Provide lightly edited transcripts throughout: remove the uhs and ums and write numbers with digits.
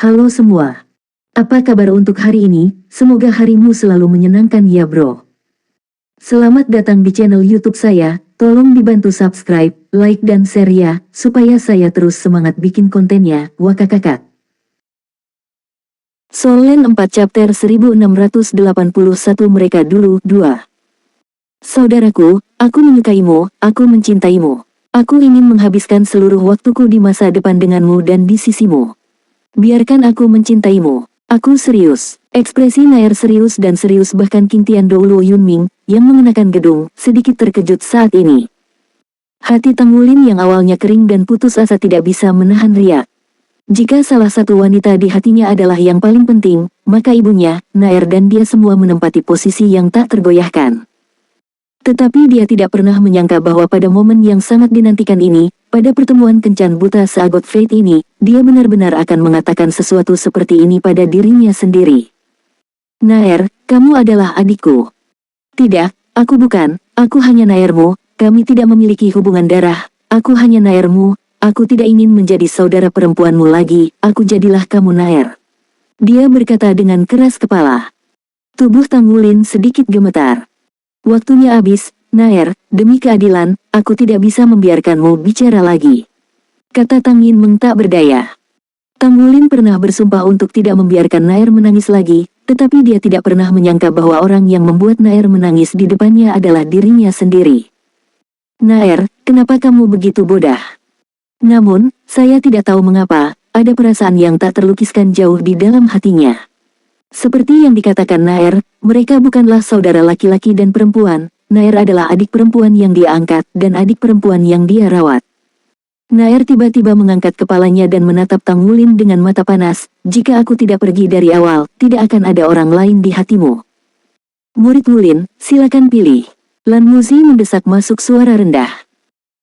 Halo semua. Apa kabar untuk hari ini? Semoga harimu selalu menyenangkan ya bro. Selamat datang di channel YouTube saya. Tolong dibantu subscribe, like dan share ya, supaya saya terus semangat bikin kontennya. Wakakakak. Solen 4 chapter 1681 mereka dulu 2. Saudaraku, aku menyukaimu, aku mencintaimu. Aku ingin menghabiskan seluruh waktuku di masa depan denganmu dan di sisimu. Biarkan aku mencintaimu. Aku serius. Ekspresi Nair serius dan serius, bahkan King Tian Doulo Yunming, yang mengenakan gedung, sedikit terkejut saat ini. Hati Tang Wulin yang awalnya kering dan putus asa tidak bisa menahan riak. Jika salah satu wanita di hatinya adalah yang paling penting, maka ibunya, Nair dan dia semua menempati posisi yang tak tergoyahkan. Tetapi dia tidak pernah menyangka bahwa pada momen yang sangat dinantikan ini, pada pertemuan kencan buta seagot fate ini, dia benar-benar akan mengatakan sesuatu seperti ini pada dirinya sendiri. Nair, kamu adalah adikku. Tidak, aku bukan, aku hanya Nairmu, kami tidak memiliki hubungan darah, aku hanya Nairmu, aku tidak ingin menjadi saudara perempuanmu lagi, aku jadilah kamu Nair. Dia berkata dengan keras kepala. Tubuh Tang Wulin sedikit gemetar. Waktunya habis, Nair, demi keadilan, aku tidak bisa membiarkanmu bicara lagi. Kata Tang Yin Meng tak berdaya. Tang Wulin pernah bersumpah untuk tidak membiarkan Nair menangis lagi, tetapi dia tidak pernah menyangka bahwa orang yang membuat Nair menangis di depannya adalah dirinya sendiri. Nair, kenapa kamu begitu bodoh? Namun, saya tidak tahu mengapa, ada perasaan yang tak terlukiskan jauh di dalam hatinya. Seperti yang dikatakan Nair, mereka bukanlah saudara laki-laki dan perempuan, Nair adalah adik perempuan yang dia angkat dan adik perempuan yang dia rawat. Nair tiba-tiba mengangkat kepalanya dan menatap Tang Wulin dengan mata panas, jika aku tidak pergi dari awal, tidak akan ada orang lain di hatimu. Murid Wulin, silakan pilih. Lan Muzi mendesak masuk suara rendah.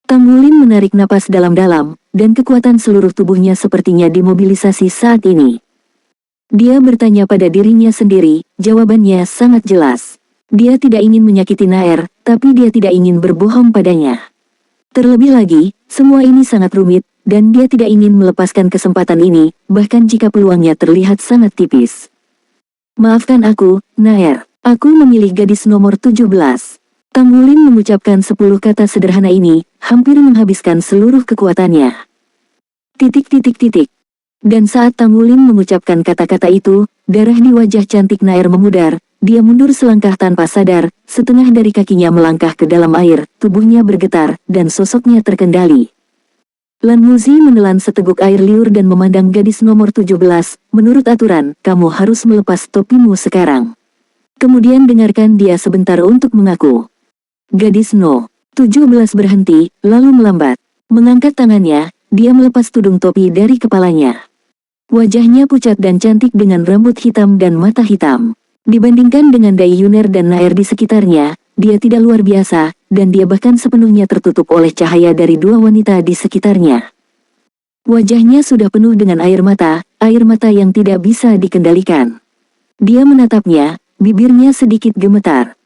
Tang Wulin menarik napas dalam-dalam, dan kekuatan seluruh tubuhnya sepertinya dimobilisasi saat ini. Dia bertanya pada dirinya sendiri, jawabannya sangat jelas. Dia tidak ingin menyakiti Nair, tapi dia tidak ingin berbohong padanya. Terlebih lagi, semua ini sangat rumit, dan dia tidak ingin melepaskan kesempatan ini, bahkan jika peluangnya terlihat sangat tipis. Maafkan aku, Nair, aku memilih gadis nomor 17. Tang Wulin mengucapkan 10 kata sederhana ini, hampir menghabiskan seluruh kekuatannya. Dan saat Tang Wulin mengucapkan kata-kata itu, darah di wajah cantik Nair memudar, dia mundur selangkah tanpa sadar, setengah dari kakinya melangkah ke dalam air, tubuhnya bergetar, dan sosoknya terkendali. Lan Muzi menelan seteguk air liur dan memandang gadis nomor 17, menurut aturan, kamu harus melepas topimu sekarang. Kemudian dengarkan dia sebentar untuk mengaku. Gadis No. 17 berhenti, lalu melambat. Mengangkat tangannya, dia melepas tudung topi dari kepalanya. Wajahnya pucat dan cantik dengan rambut hitam dan mata hitam. Dibandingkan dengan Dai Yuner dan Nair di sekitarnya, dia tidak luar biasa, dan dia bahkan sepenuhnya tertutup oleh cahaya dari dua wanita di sekitarnya. Wajahnya sudah penuh dengan air mata yang tidak bisa dikendalikan. Dia menatapnya, bibirnya sedikit gemetar.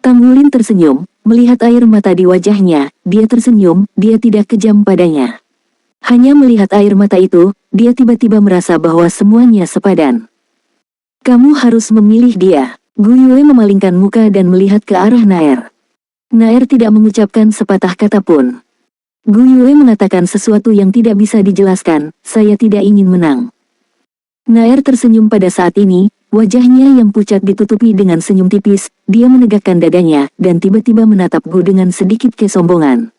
Tang Wulin tersenyum, melihat air mata di wajahnya, dia tersenyum, dia tidak kejam padanya. Hanya melihat air mata itu, dia tiba-tiba merasa bahwa semuanya sepadan. Kamu harus memilih dia. Gu Yue memalingkan muka dan melihat ke arah Nair. Nair tidak mengucapkan sepatah kata pun. Gu Yue mengatakan sesuatu yang tidak bisa dijelaskan, saya tidak ingin menang. Nair tersenyum pada saat ini, wajahnya yang pucat ditutupi dengan senyum tipis, dia menegakkan dadanya, dan tiba-tiba menatap Gu dengan sedikit kesombongan.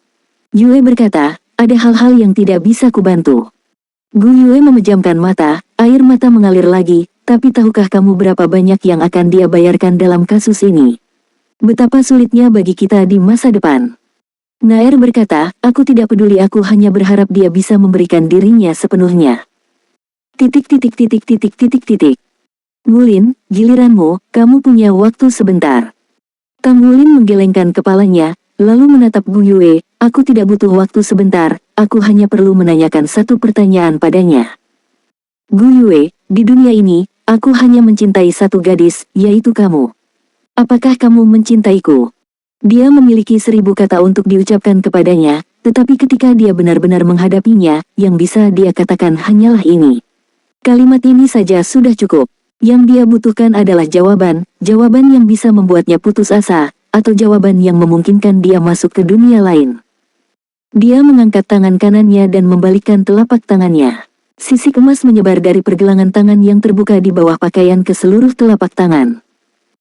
Yue berkata, ada hal-hal yang tidak bisa kubantu. Gu Yue memejamkan mata, air mata mengalir lagi, tapi tahukah kamu berapa banyak yang akan dia bayarkan dalam kasus ini? Betapa sulitnya bagi kita di masa depan. Nair berkata, aku tidak peduli, aku hanya berharap dia bisa memberikan dirinya sepenuhnya. Wulin, giliranmu, kamu punya waktu sebentar. Tang Wulin menggelengkan kepalanya, lalu menatap Gu Yue, aku tidak butuh waktu sebentar, aku hanya perlu menanyakan satu pertanyaan padanya. Gu Yue, di dunia ini, aku hanya mencintai satu gadis, yaitu kamu. Apakah kamu mencintaiku? Dia memiliki 1000 kata untuk diucapkan kepadanya, tetapi ketika dia benar-benar menghadapinya, yang bisa dia katakan hanyalah ini. Kalimat ini saja sudah cukup. Yang dia butuhkan adalah jawaban yang bisa membuatnya putus asa, atau jawaban yang memungkinkan dia masuk ke dunia lain. Dia mengangkat tangan kanannya dan membalikkan telapak tangannya. Sisik emas menyebar dari pergelangan tangan yang terbuka di bawah pakaian ke seluruh telapak tangan.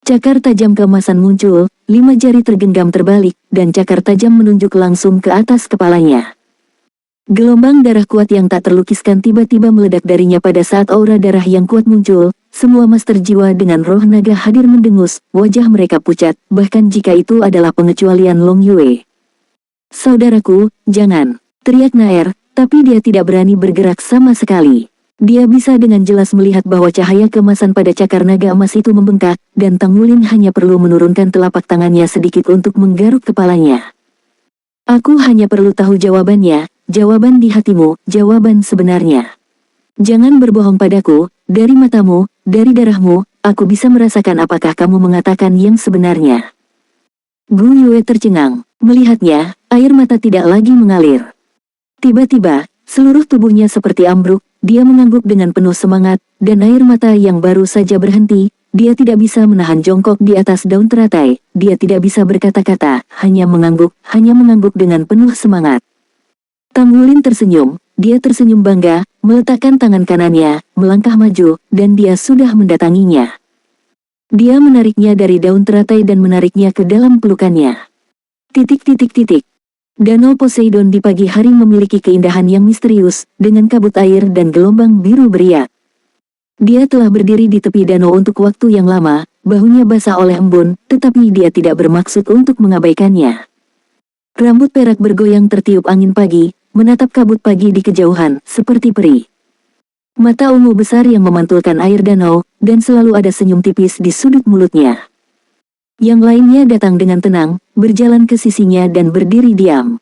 Cakar tajam keemasan muncul, 5 jari tergenggam terbalik, dan cakar tajam menunjuk langsung ke atas kepalanya. Gelombang darah kuat yang tak terlukiskan tiba-tiba meledak darinya pada saat aura darah yang kuat muncul. Semua master jiwa dengan roh naga hadir mendengus, wajah mereka pucat, bahkan jika itu adalah pengecualian Long Yue. "Saudaraku, jangan!" teriak Naer, tapi dia tidak berani bergerak sama sekali. Dia bisa dengan jelas melihat bahwa cahaya keemasan pada cakar naga emas itu membengkak, dan Tang Wulin hanya perlu menurunkan telapak tangannya sedikit untuk menggaruk kepalanya. "Aku hanya perlu tahu jawabannya, jawaban di hatimu, jawaban sebenarnya. Jangan berbohong padaku, dari matamu, dari darahmu, aku bisa merasakan apakah kamu mengatakan yang sebenarnya." Gu Yue tercengang. Melihatnya, air mata tidak lagi mengalir. Tiba-tiba, seluruh tubuhnya seperti ambruk, dia mengangguk dengan penuh semangat, dan air mata yang baru saja berhenti, dia tidak bisa menahan jongkok di atas daun teratai, dia tidak bisa berkata-kata, hanya mengangguk dengan penuh semangat. Tang Wulin tersenyum, dia tersenyum bangga, meletakkan tangan kanannya, melangkah maju, dan dia sudah mendatanginya. Dia menariknya dari daun teratai dan menariknya ke dalam pelukannya. Danau Poseidon di pagi hari memiliki keindahan yang misterius, dengan kabut air dan gelombang biru beriak. Dia telah berdiri di tepi danau untuk waktu yang lama, bahunya basah oleh embun, tetapi dia tidak bermaksud untuk mengabaikannya. Rambut perak bergoyang tertiup angin pagi, menatap kabut pagi di kejauhan, seperti peri. Mata ungu besar yang memantulkan air danau, dan selalu ada senyum tipis di sudut mulutnya. Yang lainnya datang dengan tenang, berjalan ke sisinya dan berdiri diam.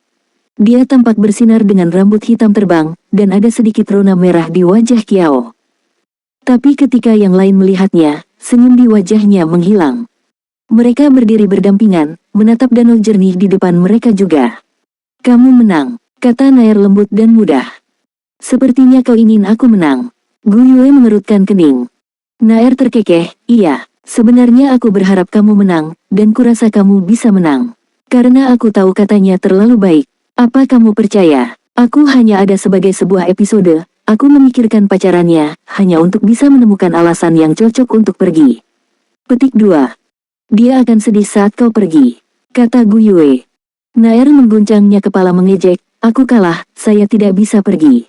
Dia tampak bersinar dengan rambut hitam terbang, dan ada sedikit rona merah di wajah Kiao. Tapi ketika yang lain melihatnya, senyum di wajahnya menghilang. Mereka berdiri berdampingan, menatap danau jernih di depan mereka juga. "Kamu menang," kata Naer lembut dan mudah. "Sepertinya kau ingin aku menang." Gu Yue mengerutkan kening. Naer terkekeh, "Iya, sebenarnya aku berharap kamu menang, dan kurasa kamu bisa menang. Karena aku tahu," katanya terlalu baik. "Apa kamu percaya? Aku hanya ada sebagai sebuah episode, aku memikirkan pacarannya, hanya untuk bisa menemukan alasan yang cocok untuk pergi." Petik 2. "Dia akan sedih saat kau pergi," kata Gu Yue. Naer mengguncangnya kepala mengejek, "Aku kalah, saya tidak bisa pergi.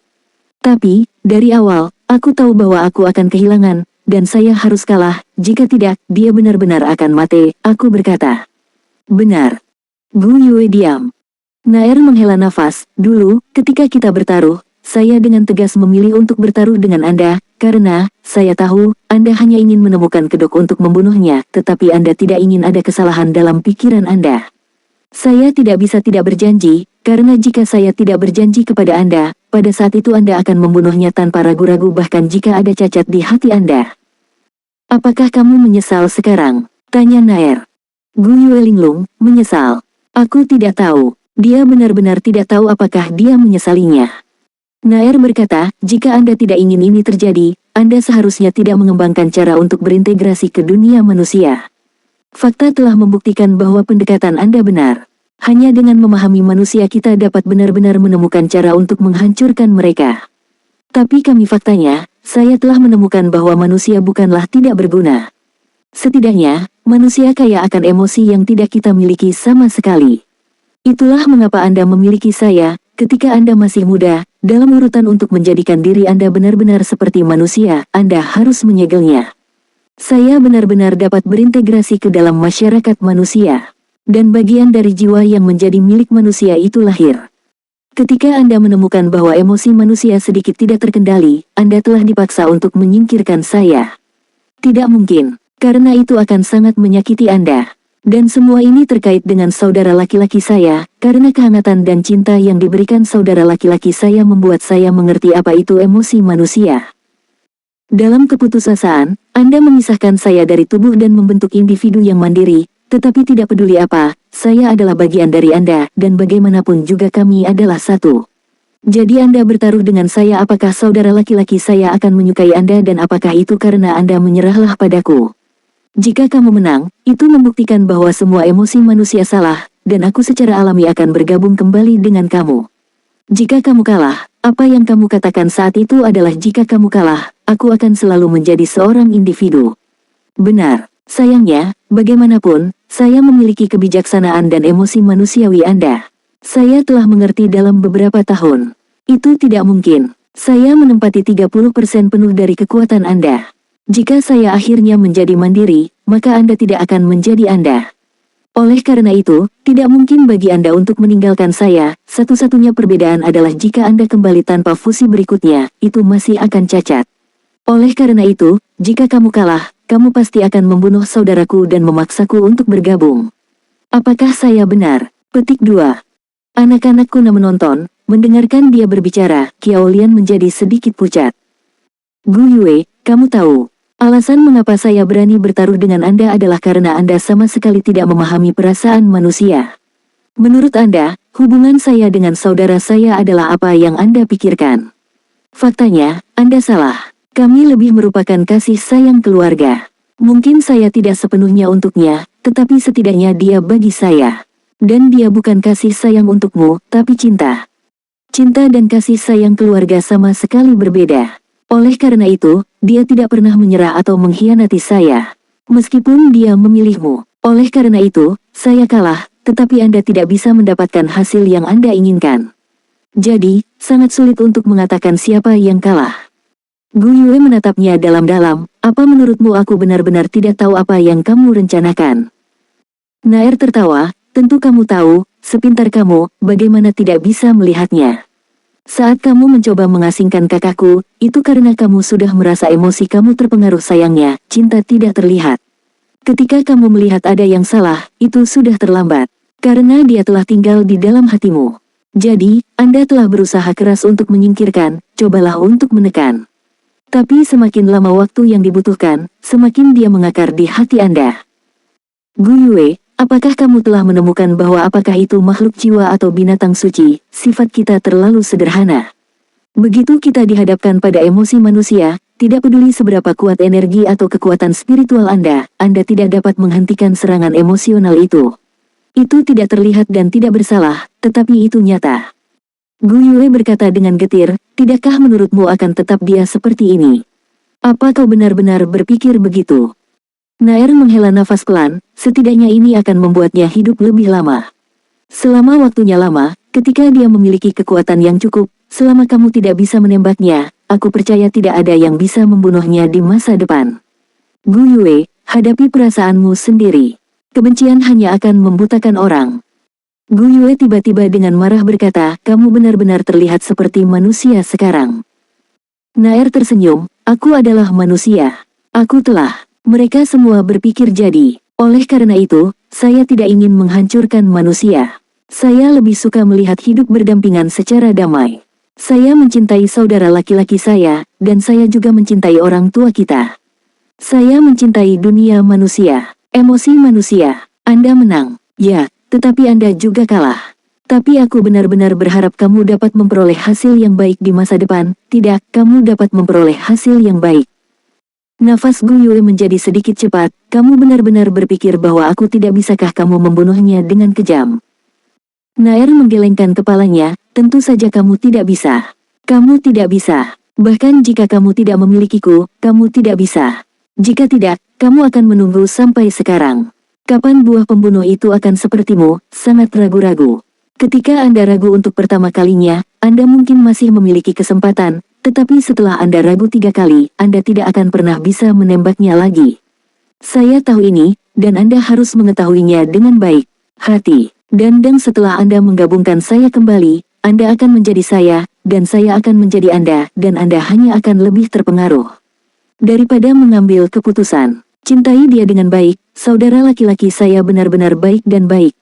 Tapi, dari awal, aku tahu bahwa aku akan kehilangan, dan saya harus kalah, jika tidak, dia benar-benar akan mati," aku berkata. "Benar." Gu Yue diam. Naer menghela nafas, "Dulu, ketika kita bertaruh, saya dengan tegas memilih untuk bertaruh dengan Anda, karena, saya tahu, Anda hanya ingin menemukan kedok untuk membunuhnya, tetapi Anda tidak ingin ada kesalahan dalam pikiran Anda. Saya tidak bisa tidak berjanji, karena jika saya tidak berjanji kepada Anda, pada saat itu Anda akan membunuhnya tanpa ragu-ragu bahkan jika ada cacat di hati Anda." "Apakah kamu menyesal sekarang?" tanya Naer. Gu Yue linglung, "Menyesal? Aku tidak tahu." Dia benar-benar tidak tahu apakah dia menyesalinya. Naer berkata, "Jika Anda tidak ingin ini terjadi, Anda seharusnya tidak mengembangkan cara untuk berintegrasi ke dunia manusia. Fakta telah membuktikan bahwa pendekatan Anda benar. Hanya dengan memahami manusia kita dapat benar-benar menemukan cara untuk menghancurkan mereka. Tapi kami faktanya, saya telah menemukan bahwa manusia bukanlah tidak berguna. Setidaknya, manusia kaya akan emosi yang tidak kita miliki sama sekali. Itulah mengapa Anda memiliki saya, ketika Anda masih muda, dalam urutan untuk menjadikan diri Anda benar-benar seperti manusia, Anda harus menyegelnya. Saya benar-benar dapat berintegrasi ke dalam masyarakat manusia. Dan bagian dari jiwa yang menjadi milik manusia itu lahir. Ketika Anda menemukan bahwa emosi manusia sedikit tidak terkendali, Anda telah dipaksa untuk menyingkirkan saya. Tidak mungkin, karena itu akan sangat menyakiti Anda. Dan semua ini terkait dengan saudara laki-laki saya, karena kehangatan dan cinta yang diberikan saudara laki-laki saya membuat saya mengerti apa itu emosi manusia. Dalam keputusasaan, Anda memisahkan saya dari tubuh dan membentuk individu yang mandiri, tetapi tidak peduli apa, saya adalah bagian dari Anda, dan bagaimanapun juga kami adalah satu. Jadi Anda bertaruh dengan saya, apakah saudara laki-laki saya akan menyukai Anda dan apakah itu karena Anda menyerahlah padaku? Jika kamu menang, itu membuktikan bahwa semua emosi manusia salah, dan aku secara alami akan bergabung kembali dengan kamu. Jika kamu kalah, apa yang kamu katakan saat itu adalah jika kamu kalah, aku akan selalu menjadi seorang individu. Benar. Sayangnya, bagaimanapun, saya memiliki kebijaksanaan dan emosi manusiawi Anda. Saya telah mengerti dalam beberapa tahun. Itu tidak mungkin. Saya menempati 30% penuh dari kekuatan Anda. Jika saya akhirnya menjadi mandiri, maka Anda tidak akan menjadi Anda. Oleh karena itu, tidak mungkin bagi Anda untuk meninggalkan saya. Satu-satunya perbedaan adalah jika Anda kembali tanpa fusi berikutnya, itu masih akan cacat. Oleh karena itu, jika kamu kalah, kamu pasti akan membunuh saudaraku dan memaksaku untuk bergabung. Apakah saya benar? Petik 2. Anak-anak kuno menonton, mendengarkan dia berbicara, Qiao Lian menjadi sedikit pucat. Gu Yue, kamu tahu, alasan mengapa saya berani bertaruh dengan Anda adalah karena Anda sama sekali tidak memahami perasaan manusia. Menurut Anda, hubungan saya dengan saudara saya adalah apa yang Anda pikirkan. Faktanya, Anda salah. Kami lebih merupakan kasih sayang keluarga. Mungkin saya tidak sepenuhnya untuknya, tetapi setidaknya dia bagi saya. Dan dia bukan kasih sayang untukmu, tapi cinta. Cinta dan kasih sayang keluarga sama sekali berbeda. Oleh karena itu, dia tidak pernah menyerah atau mengkhianati saya. Meskipun dia memilihmu. Oleh karena itu, saya kalah, tetapi Anda tidak bisa mendapatkan hasil yang Anda inginkan. Jadi, sangat sulit untuk mengatakan siapa yang kalah. Gu Yue menatapnya dalam-dalam, apa menurutmu aku benar-benar tidak tahu apa yang kamu rencanakan? Naer tertawa, tentu kamu tahu, sepintar kamu, bagaimana tidak bisa melihatnya. Saat kamu mencoba mengasingkan kakakku, itu karena kamu sudah merasa emosi kamu terpengaruh sayangnya, cinta tidak terlihat. Ketika kamu melihat ada yang salah, itu sudah terlambat. Karena dia telah tinggal di dalam hatimu. Jadi, Anda telah berusaha keras untuk menyingkirkan, cobalah untuk menekan. Tapi semakin lama waktu yang dibutuhkan, semakin dia mengakar di hati Anda. Gu Yue, apakah kamu telah menemukan bahwa apakah itu makhluk jiwa atau binatang suci, sifat kita terlalu sederhana. Begitu kita dihadapkan pada emosi manusia, tidak peduli seberapa kuat energi atau kekuatan spiritual Anda tidak dapat menghentikan serangan emosional itu. Itu tidak terlihat dan tidak bersalah, tetapi itu nyata. Gu Yue berkata dengan getir, tidakkah menurutmu akan tetap dia seperti ini? Apa kau benar-benar berpikir begitu? Naer menghela nafas pelan, setidaknya ini akan membuatnya hidup lebih lama. Selama waktunya lama, ketika dia memiliki kekuatan yang cukup, selama kamu tidak bisa menembaknya, aku percaya tidak ada yang bisa membunuhnya di masa depan. Gu Yue, hadapi perasaanmu sendiri. Kebencian hanya akan membutakan orang. Gu Yue tiba-tiba dengan marah berkata, kamu benar-benar terlihat seperti manusia sekarang. Naer tersenyum, aku adalah manusia. Aku telah. Mereka semua berpikir jadi. Oleh karena itu, saya tidak ingin menghancurkan manusia. Saya lebih suka melihat hidup berdampingan secara damai. Saya mencintai saudara laki-laki saya, dan saya juga mencintai orang tua kita. Saya mencintai dunia manusia. Emosi manusia. Anda menang. Ya. Tetapi Anda juga kalah. Tapi aku benar-benar berharap kamu dapat memperoleh hasil yang baik di masa depan. Tidak, kamu dapat memperoleh hasil yang baik. Nafas Gu Yue menjadi sedikit cepat. Kamu benar-benar berpikir bahwa aku tidak bisakah kamu membunuhnya dengan kejam? Naer menggelengkan kepalanya, tentu saja kamu tidak bisa. Kamu tidak bisa. Bahkan jika kamu tidak memilikiku, kamu tidak bisa. Jika tidak, kamu akan menunggu sampai sekarang. Kapan buah pembunuh itu akan sepertimu, sangat ragu-ragu. Ketika Anda ragu untuk pertama kalinya, Anda mungkin masih memiliki kesempatan, tetapi setelah Anda ragu 3 kali, Anda tidak akan pernah bisa menembaknya lagi. Saya tahu ini, dan Anda harus mengetahuinya dengan baik. Hati. Dan setelah Anda menggabungkan saya kembali, Anda akan menjadi saya, dan saya akan menjadi Anda, dan Anda hanya akan lebih terpengaruh. Daripada mengambil keputusan. Cintai dia dengan baik, saudara laki-laki saya benar-benar baik dan baik.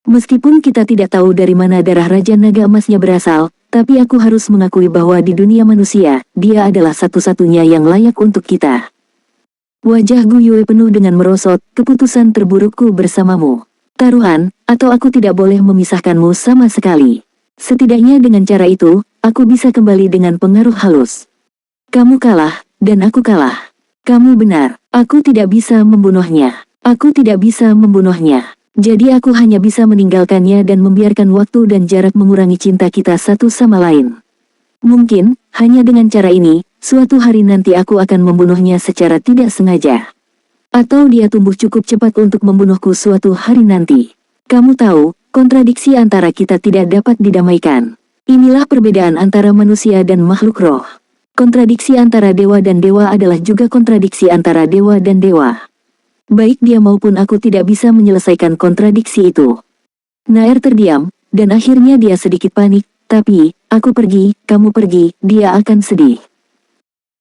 Meskipun kita tidak tahu dari mana darah Raja Naga Emasnya berasal, tapi aku harus mengakui bahwa di dunia manusia, dia adalah satu-satunya yang layak untuk kita. Wajah Gu Yue penuh dengan merosot, keputusan terburukku bersamamu. Taruhan, atau aku tidak boleh memisahkanmu sama sekali. Setidaknya dengan cara itu, aku bisa kembali dengan pengaruh halus. Kamu kalah, dan aku kalah. Kamu benar, aku tidak bisa membunuhnya. Aku tidak bisa membunuhnya. Jadi aku hanya bisa meninggalkannya dan membiarkan waktu dan jarak mengurangi cinta kita satu sama lain. Mungkin, hanya dengan cara ini, suatu hari nanti aku akan membunuhnya secara tidak sengaja. Atau dia tumbuh cukup cepat untuk membunuhku suatu hari nanti. Kamu tahu, kontradiksi antara kita tidak dapat didamaikan. Inilah perbedaan antara manusia dan makhluk roh. Kontradiksi antara dewa dan dewa adalah juga kontradiksi antara dewa dan dewa. Baik dia maupun aku tidak bisa menyelesaikan kontradiksi itu. Nair terdiam, dan akhirnya dia sedikit panik, tapi, aku pergi, kamu pergi, dia akan sedih.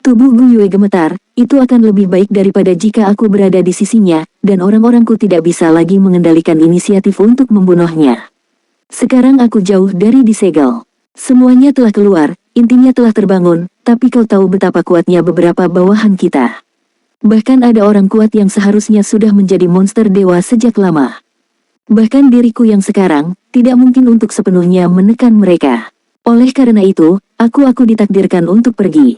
Tubuh Gu Yue gemetar, itu akan lebih baik daripada jika aku berada di sisinya, dan orang-orangku tidak bisa lagi mengendalikan inisiatif untuk membunuhnya. Sekarang aku jauh dari disegel. Semuanya telah keluar, intinya telah terbangun, tapi kau tahu betapa kuatnya beberapa bawahan kita. Bahkan ada orang kuat yang seharusnya sudah menjadi monster dewa sejak lama. Bahkan diriku yang sekarang, tidak mungkin untuk sepenuhnya menekan mereka. Oleh karena itu, aku ditakdirkan untuk pergi.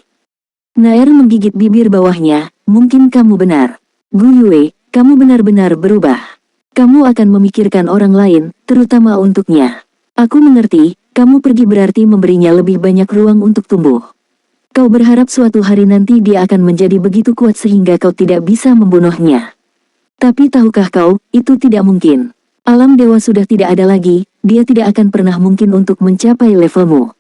Nair menggigit bibir bawahnya, mungkin kamu benar. Gu Yue, kamu benar-benar berubah. Kamu akan memikirkan orang lain, terutama untuknya. Aku mengerti, kamu pergi berarti memberinya lebih banyak ruang untuk tumbuh. Kau berharap suatu hari nanti dia akan menjadi begitu kuat sehingga kau tidak bisa membunuhnya. Tapi tahukah kau, itu tidak mungkin. Alam dewa sudah tidak ada lagi, dia tidak akan pernah mungkin untuk mencapai levelmu.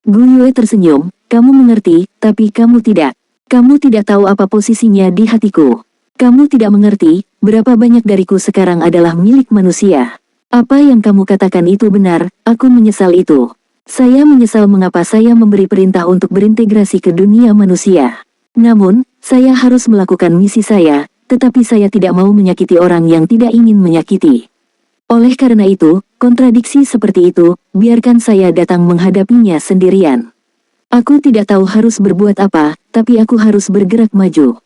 Gu Yue tersenyum, kamu mengerti, tapi kamu tidak. Kamu tidak tahu apa posisinya di hatiku. Kamu tidak mengerti, berapa banyak dariku sekarang adalah milik manusia. Apa yang kamu katakan itu benar, aku menyesal itu. Saya menyesal mengapa saya memberi perintah untuk berintegrasi ke dunia manusia. Namun, saya harus melakukan misi saya, tetapi saya tidak mau menyakiti orang yang tidak ingin menyakiti. Oleh karena itu, kontradiksi seperti itu, biarkan saya datang menghadapinya sendirian. Aku tidak tahu harus berbuat apa, tapi aku harus bergerak maju.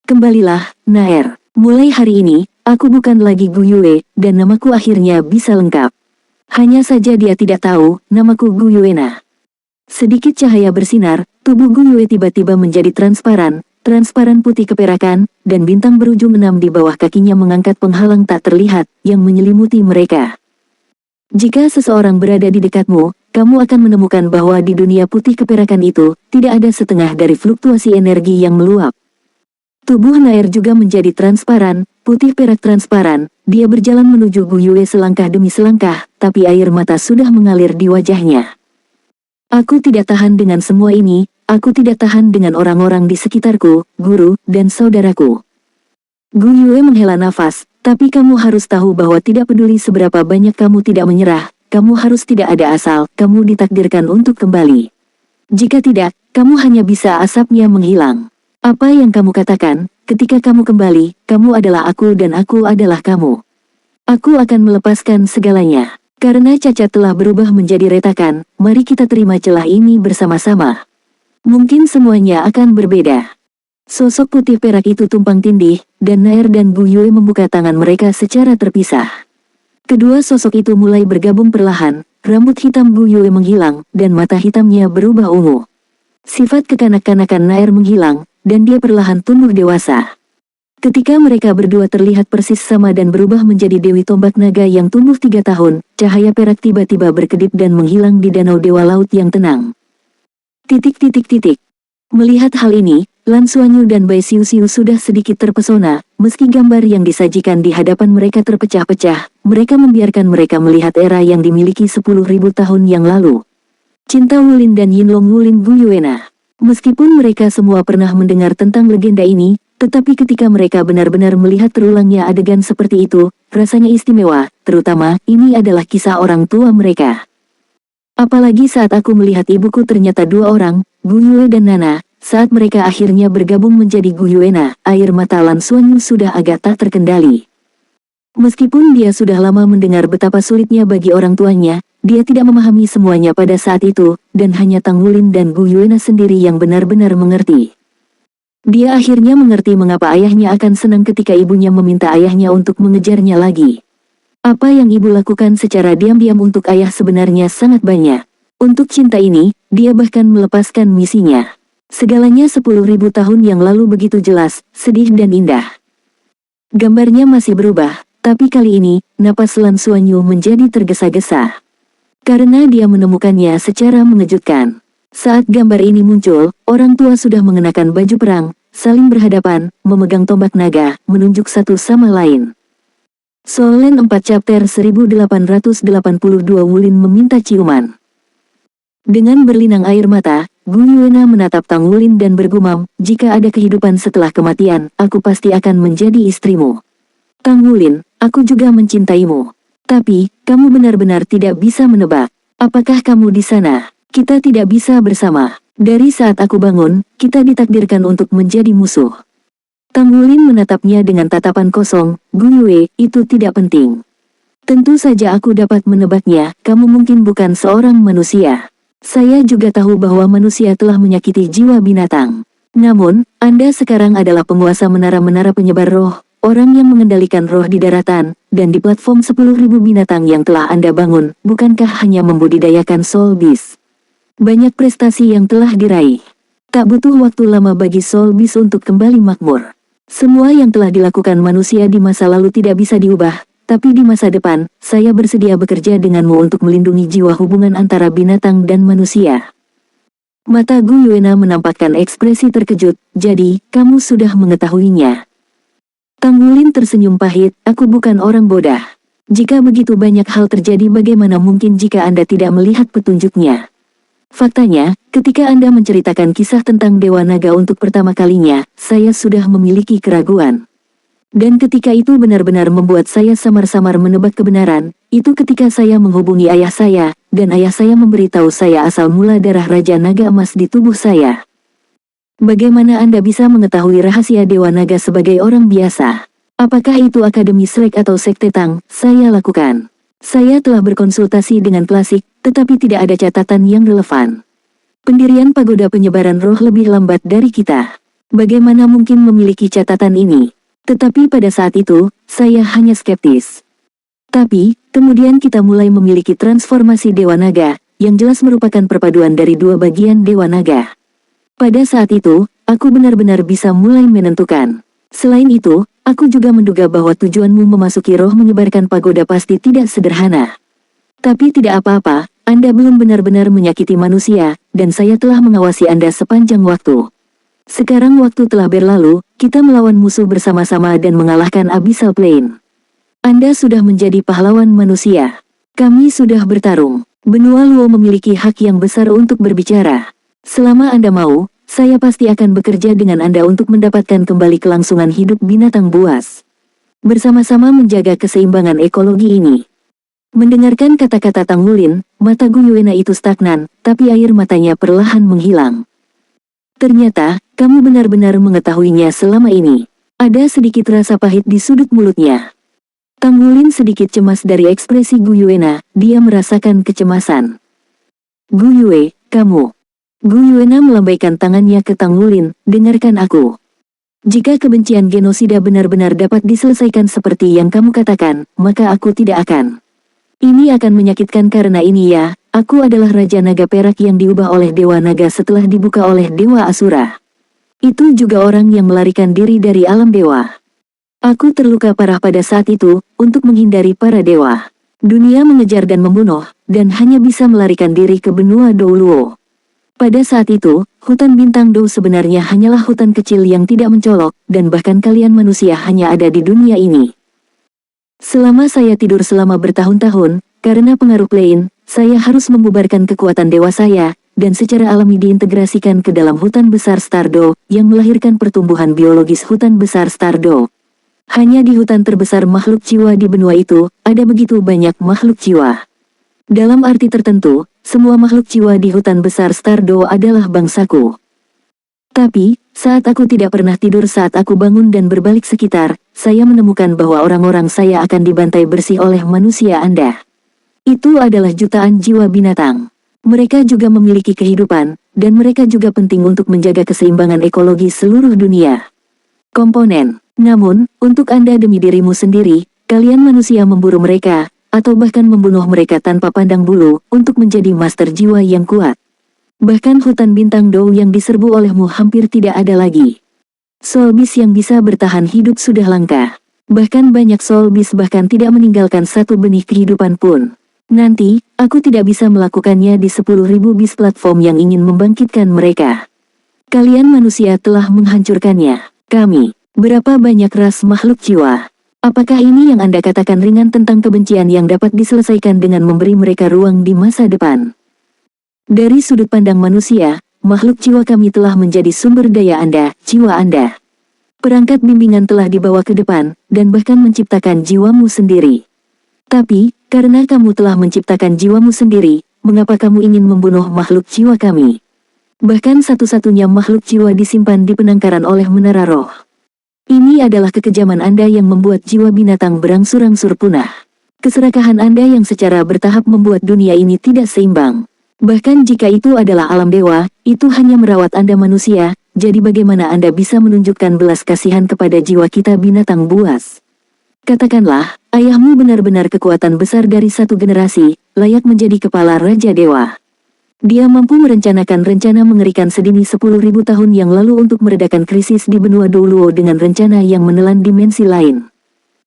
Kembalilah, Nair. Mulai hari ini, aku bukan lagi Gu Yue, dan namaku akhirnya bisa lengkap. Hanya saja dia tidak tahu, namaku Gu Yuena. Sedikit cahaya bersinar, tubuh Gu Yue tiba-tiba menjadi transparan putih keperakan, dan bintang berujung 6 di bawah kakinya mengangkat penghalang tak terlihat, yang menyelimuti mereka. Jika seseorang berada di dekatmu, kamu akan menemukan bahwa di dunia putih keperakan itu, tidak ada setengah dari fluktuasi energi yang meluap. Tubuh Nair juga menjadi transparan, putih perak transparan, dia berjalan menuju Gu Yue selangkah demi selangkah, tapi air mata sudah mengalir di wajahnya. Aku tidak tahan dengan semua ini, aku tidak tahan dengan orang-orang di sekitarku, guru, dan saudaraku. Gu Yue menghela nafas, tapi kamu harus tahu bahwa tidak peduli seberapa banyak kamu tidak menyerah, kamu harus tidak ada asal, kamu ditakdirkan untuk kembali. Jika tidak, kamu hanya bisa asapnya menghilang. Apa yang kamu katakan, ketika kamu kembali, kamu adalah aku dan aku adalah kamu. Aku akan melepaskan segalanya. Karena cacat telah berubah menjadi retakan, mari kita terima celah ini bersama-sama. Mungkin semuanya akan berbeda. Sosok putih perak itu tumpang tindih, dan Nair dan Gu Yue membuka tangan mereka secara terpisah. Kedua sosok itu mulai bergabung perlahan, rambut hitam Gu Yue menghilang, dan mata hitamnya berubah ungu. Sifat kekanak-kanakan Nair menghilang, dan dia perlahan tumbuh dewasa. Ketika mereka berdua terlihat persis sama dan berubah menjadi Dewi Tombak Naga yang tumbuh 3 tahun, cahaya perak tiba-tiba berkedip dan menghilang di danau Dewa Laut yang tenang. Melihat hal ini, Lan Xuanyu dan Bai Xiu sudah sedikit terpesona, meski gambar yang disajikan di hadapan mereka terpecah-pecah, mereka membiarkan mereka melihat era yang dimiliki 10.000 tahun yang lalu. Cinta Wulin dan Yinlong Wulin Gu Yuena. Meskipun mereka semua pernah mendengar tentang legenda ini, tetapi ketika mereka benar-benar melihat terulangnya adegan seperti itu, rasanya istimewa, terutama, ini adalah kisah orang tua mereka. Apalagi saat aku melihat ibuku ternyata 2 orang, Gu Yue dan Nana, saat mereka akhirnya bergabung menjadi Gu Yuena, air mata Lan Xuanyu sudah agak tak terkendali. Meskipun dia sudah lama mendengar betapa sulitnya bagi orang tuanya, dia tidak memahami semuanya pada saat itu, dan hanya Tang Wulin dan Gu Yuena sendiri yang benar-benar mengerti. Dia akhirnya mengerti mengapa ayahnya akan senang ketika ibunya meminta ayahnya untuk mengejarnya lagi. Apa yang ibu lakukan secara diam-diam untuk ayah sebenarnya sangat banyak. Untuk cinta ini, dia bahkan melepaskan misinya. Segalanya 10.000 tahun yang lalu begitu jelas, sedih dan indah. Gambarnya masih berubah, tapi kali ini, napas Lan Xuanyu menjadi tergesa-gesa. Karena dia menemukannya secara mengejutkan. Saat gambar ini muncul, orang tua sudah mengenakan baju perang, saling berhadapan, memegang tombak naga, menunjuk satu sama lain. Solen 4 chapter 1882 Wulin meminta ciuman. Dengan berlinang air mata, Gu Yuena menatap Tang Wulin dan bergumam, jika ada kehidupan setelah kematian, aku pasti akan menjadi istrimu. Tang Wulin, aku juga mencintaimu. Tapi, kamu benar-benar tidak bisa menebak. Apakah kamu di sana? Kita tidak bisa bersama. Dari saat aku bangun, kita ditakdirkan untuk menjadi musuh. Tang Wulin menatapnya dengan tatapan kosong, Gu Yue, itu tidak penting. Tentu saja aku dapat menebaknya, kamu mungkin bukan seorang manusia. Saya juga tahu bahwa manusia telah menyakiti jiwa binatang. Namun, Anda sekarang adalah penguasa menara-menara penyebar roh, orang yang mengendalikan roh di daratan, dan di platform 10.000 binatang yang telah Anda bangun, bukankah hanya membudidayakan Soul Beast? Banyak prestasi yang telah diraih. Tak butuh waktu lama bagi Soul Beast untuk kembali makmur. Semua yang telah dilakukan manusia di masa lalu tidak bisa diubah. Tapi di masa depan, saya bersedia bekerja denganmu untuk melindungi jiwa hubungan antara binatang dan manusia. Mata Gu Yuena menampakkan ekspresi terkejut, jadi, kamu sudah mengetahuinya. Tang Wulin tersenyum pahit, aku bukan orang bodoh. Jika begitu banyak hal terjadi bagaimana mungkin jika Anda tidak melihat petunjuknya? Faktanya, ketika Anda menceritakan kisah tentang Dewa Naga untuk pertama kalinya, saya sudah memiliki keraguan. Dan ketika itu benar-benar membuat saya samar-samar menebak kebenaran, itu ketika saya menghubungi ayah saya, dan ayah saya memberitahu saya asal mula darah Raja Naga Emas di tubuh saya. Bagaimana Anda bisa mengetahui rahasia Dewa Naga sebagai orang biasa? Apakah itu Akademi Slek atau Sekte Tang? Saya lakukan. Saya telah berkonsultasi dengan klasik, tetapi tidak ada catatan yang relevan. Pendirian pagoda penyebaran roh lebih lambat dari kita. Bagaimana mungkin memiliki catatan ini? Tetapi pada saat itu, saya hanya skeptis. Tapi, kemudian kita mulai memiliki transformasi Dewa Naga, yang jelas merupakan perpaduan dari dua bagian Dewa Naga. Pada saat itu, aku benar-benar bisa mulai menentukan. Selain itu, aku juga menduga bahwa tujuanmu memasuki roh menyebarkan pagoda pasti tidak sederhana. Tapi tidak apa-apa, Anda belum benar-benar menyakiti manusia, dan saya telah mengawasi Anda sepanjang waktu. Sekarang waktu telah berlalu, kita melawan musuh bersama-sama dan mengalahkan Abyssal Plane. Anda sudah menjadi pahlawan manusia. Kami sudah bertarung. Benua Luo memiliki hak yang besar untuk berbicara. Selama Anda mau, saya pasti akan bekerja dengan Anda untuk mendapatkan kembali kelangsungan hidup binatang buas. Bersama-sama menjaga keseimbangan ekologi ini. Mendengarkan kata-kata Tang Wulin, mata Gu Yuena itu stagnan, tapi air matanya perlahan menghilang. Ternyata, kamu benar-benar mengetahuinya selama ini. Ada sedikit rasa pahit di sudut mulutnya. Tang Wulin sedikit cemas dari ekspresi Gu Yuena, dia merasakan kecemasan. Gu Yue, kamu. Gu Yuena melambaikan tangannya ke Tang Wulin, dengarkan aku. Jika kebencian genosida benar-benar dapat diselesaikan seperti yang kamu katakan, maka aku tidak akan. Ini akan menyakitkan karena ini ya. Aku adalah Raja Naga Perak yang diubah oleh Dewa Naga setelah dibuka oleh Dewa Asura. Itu juga orang yang melarikan diri dari alam dewa. Aku terluka parah pada saat itu, untuk menghindari para dewa. Dunia mengejar dan membunuh, dan hanya bisa melarikan diri ke benua Dou Luo. Pada saat itu, hutan bintang Dou sebenarnya hanyalah hutan kecil yang tidak mencolok, dan bahkan kalian manusia hanya ada di dunia ini. Selama saya tidur selama bertahun-tahun, karena pengaruh Plane, saya harus membubarkan kekuatan dewa saya, dan secara alami diintegrasikan ke dalam hutan besar Stardo, yang melahirkan pertumbuhan biologis hutan besar Stardo. Hanya di hutan terbesar makhluk jiwa di benua itu, ada begitu banyak makhluk jiwa. Dalam arti tertentu, semua makhluk jiwa di hutan besar Stardo adalah bangsaku. Tapi, saat aku tidak pernah tidur saat aku bangun dan berbalik sekitar, saya menemukan bahwa orang-orang saya akan dibantai bersih oleh manusia Anda. Itu adalah jutaan jiwa binatang. Mereka juga memiliki kehidupan, dan mereka juga penting untuk menjaga keseimbangan ekologi seluruh dunia. Komponen. Namun, untuk Anda demi dirimu sendiri, kalian manusia memburu mereka, atau bahkan membunuh mereka tanpa pandang bulu, untuk menjadi master jiwa yang kuat. Bahkan hutan bintang Dou yang diserbu olehmu hampir tidak ada lagi. Soul Beast yang bisa bertahan hidup sudah langka. Bahkan banyak Soul Beast bahkan tidak meninggalkan satu benih kehidupan pun. Nanti, aku tidak bisa melakukannya di 10.000 Beast platform yang ingin membangkitkan mereka. Kalian manusia telah menghancurkannya. Kami, berapa banyak ras makhluk jiwa? Apakah ini yang Anda katakan ringan tentang kebencian yang dapat diselesaikan dengan memberi mereka ruang di masa depan? Dari sudut pandang manusia, makhluk jiwa kami telah menjadi sumber daya Anda, jiwa Anda. Perangkat bimbingan telah dibawa ke depan, dan bahkan menciptakan jiwamu sendiri. Tapi, karena kamu telah menciptakan jiwamu sendiri, mengapa kamu ingin membunuh makhluk jiwa kami? Bahkan satu-satunya makhluk jiwa disimpan di penangkaran oleh menara roh. Ini adalah kekejaman Anda yang membuat jiwa binatang berangsur-angsur punah. Keserakahan Anda yang secara bertahap membuat dunia ini tidak seimbang. Bahkan jika itu adalah alam dewa, itu hanya merawat Anda manusia, jadi bagaimana Anda bisa menunjukkan belas kasihan kepada jiwa kita binatang buas? Katakanlah, ayahmu benar-benar kekuatan besar dari satu generasi, layak menjadi kepala Raja Dewa. Dia mampu merencanakan rencana mengerikan sedini 10.000 tahun yang lalu untuk meredakan krisis di benua Douluo dengan rencana yang menelan dimensi lain.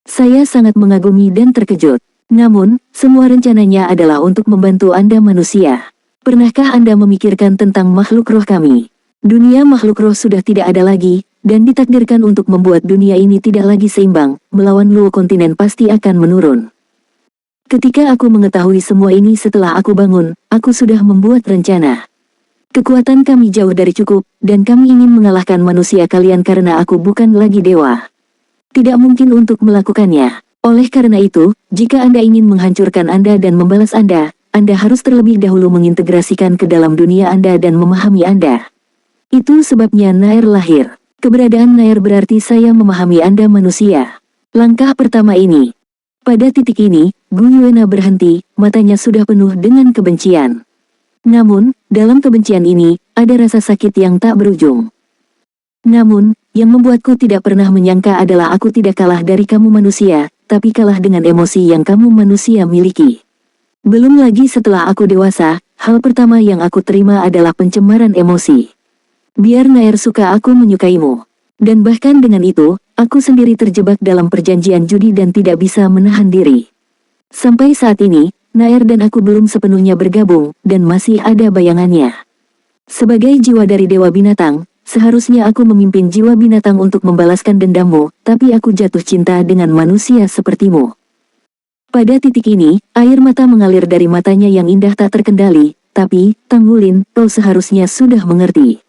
Saya sangat mengagumi dan terkejut. Namun, semua rencananya adalah untuk membantu Anda manusia. Pernahkah Anda memikirkan tentang makhluk roh kami? Dunia makhluk roh sudah tidak ada lagi, dan ditakdirkan untuk membuat dunia ini tidak lagi seimbang, melawan Luo kontinen pasti akan menurun. Ketika aku mengetahui semua ini setelah aku bangun, aku sudah membuat rencana. Kekuatan kami jauh dari cukup, dan kami ingin mengalahkan manusia kalian karena aku bukan lagi dewa. Tidak mungkin untuk melakukannya. Oleh karena itu, jika Anda ingin menghancurkan Anda dan membalas Anda harus terlebih dahulu mengintegrasikan ke dalam dunia Anda dan memahami Anda. Itu sebabnya Nair lahir. Keberadaan Nair berarti saya memahami Anda manusia. Langkah pertama ini. Pada titik ini, Gu Yuena berhenti, matanya sudah penuh dengan kebencian. Namun, dalam kebencian ini, ada rasa sakit yang tak berujung. Namun, yang membuatku tidak pernah menyangka adalah aku tidak kalah dari kamu manusia, tapi kalah dengan emosi yang kamu manusia miliki. Belum lagi setelah aku dewasa, hal pertama yang aku terima adalah pencemaran emosi. Biar Nair suka aku menyukaimu. Dan bahkan dengan itu, aku sendiri terjebak dalam perjanjian judi dan tidak bisa menahan diri. Sampai saat ini, Nair dan aku belum sepenuhnya bergabung, dan masih ada bayangannya. Sebagai jiwa dari Dewa Binatang, seharusnya aku memimpin jiwa binatang untuk membalaskan dendammu, tapi aku jatuh cinta dengan manusia sepertimu. Pada titik ini, air mata mengalir dari matanya yang indah tak terkendali, tapi, Tang Wulin, kau seharusnya sudah mengerti.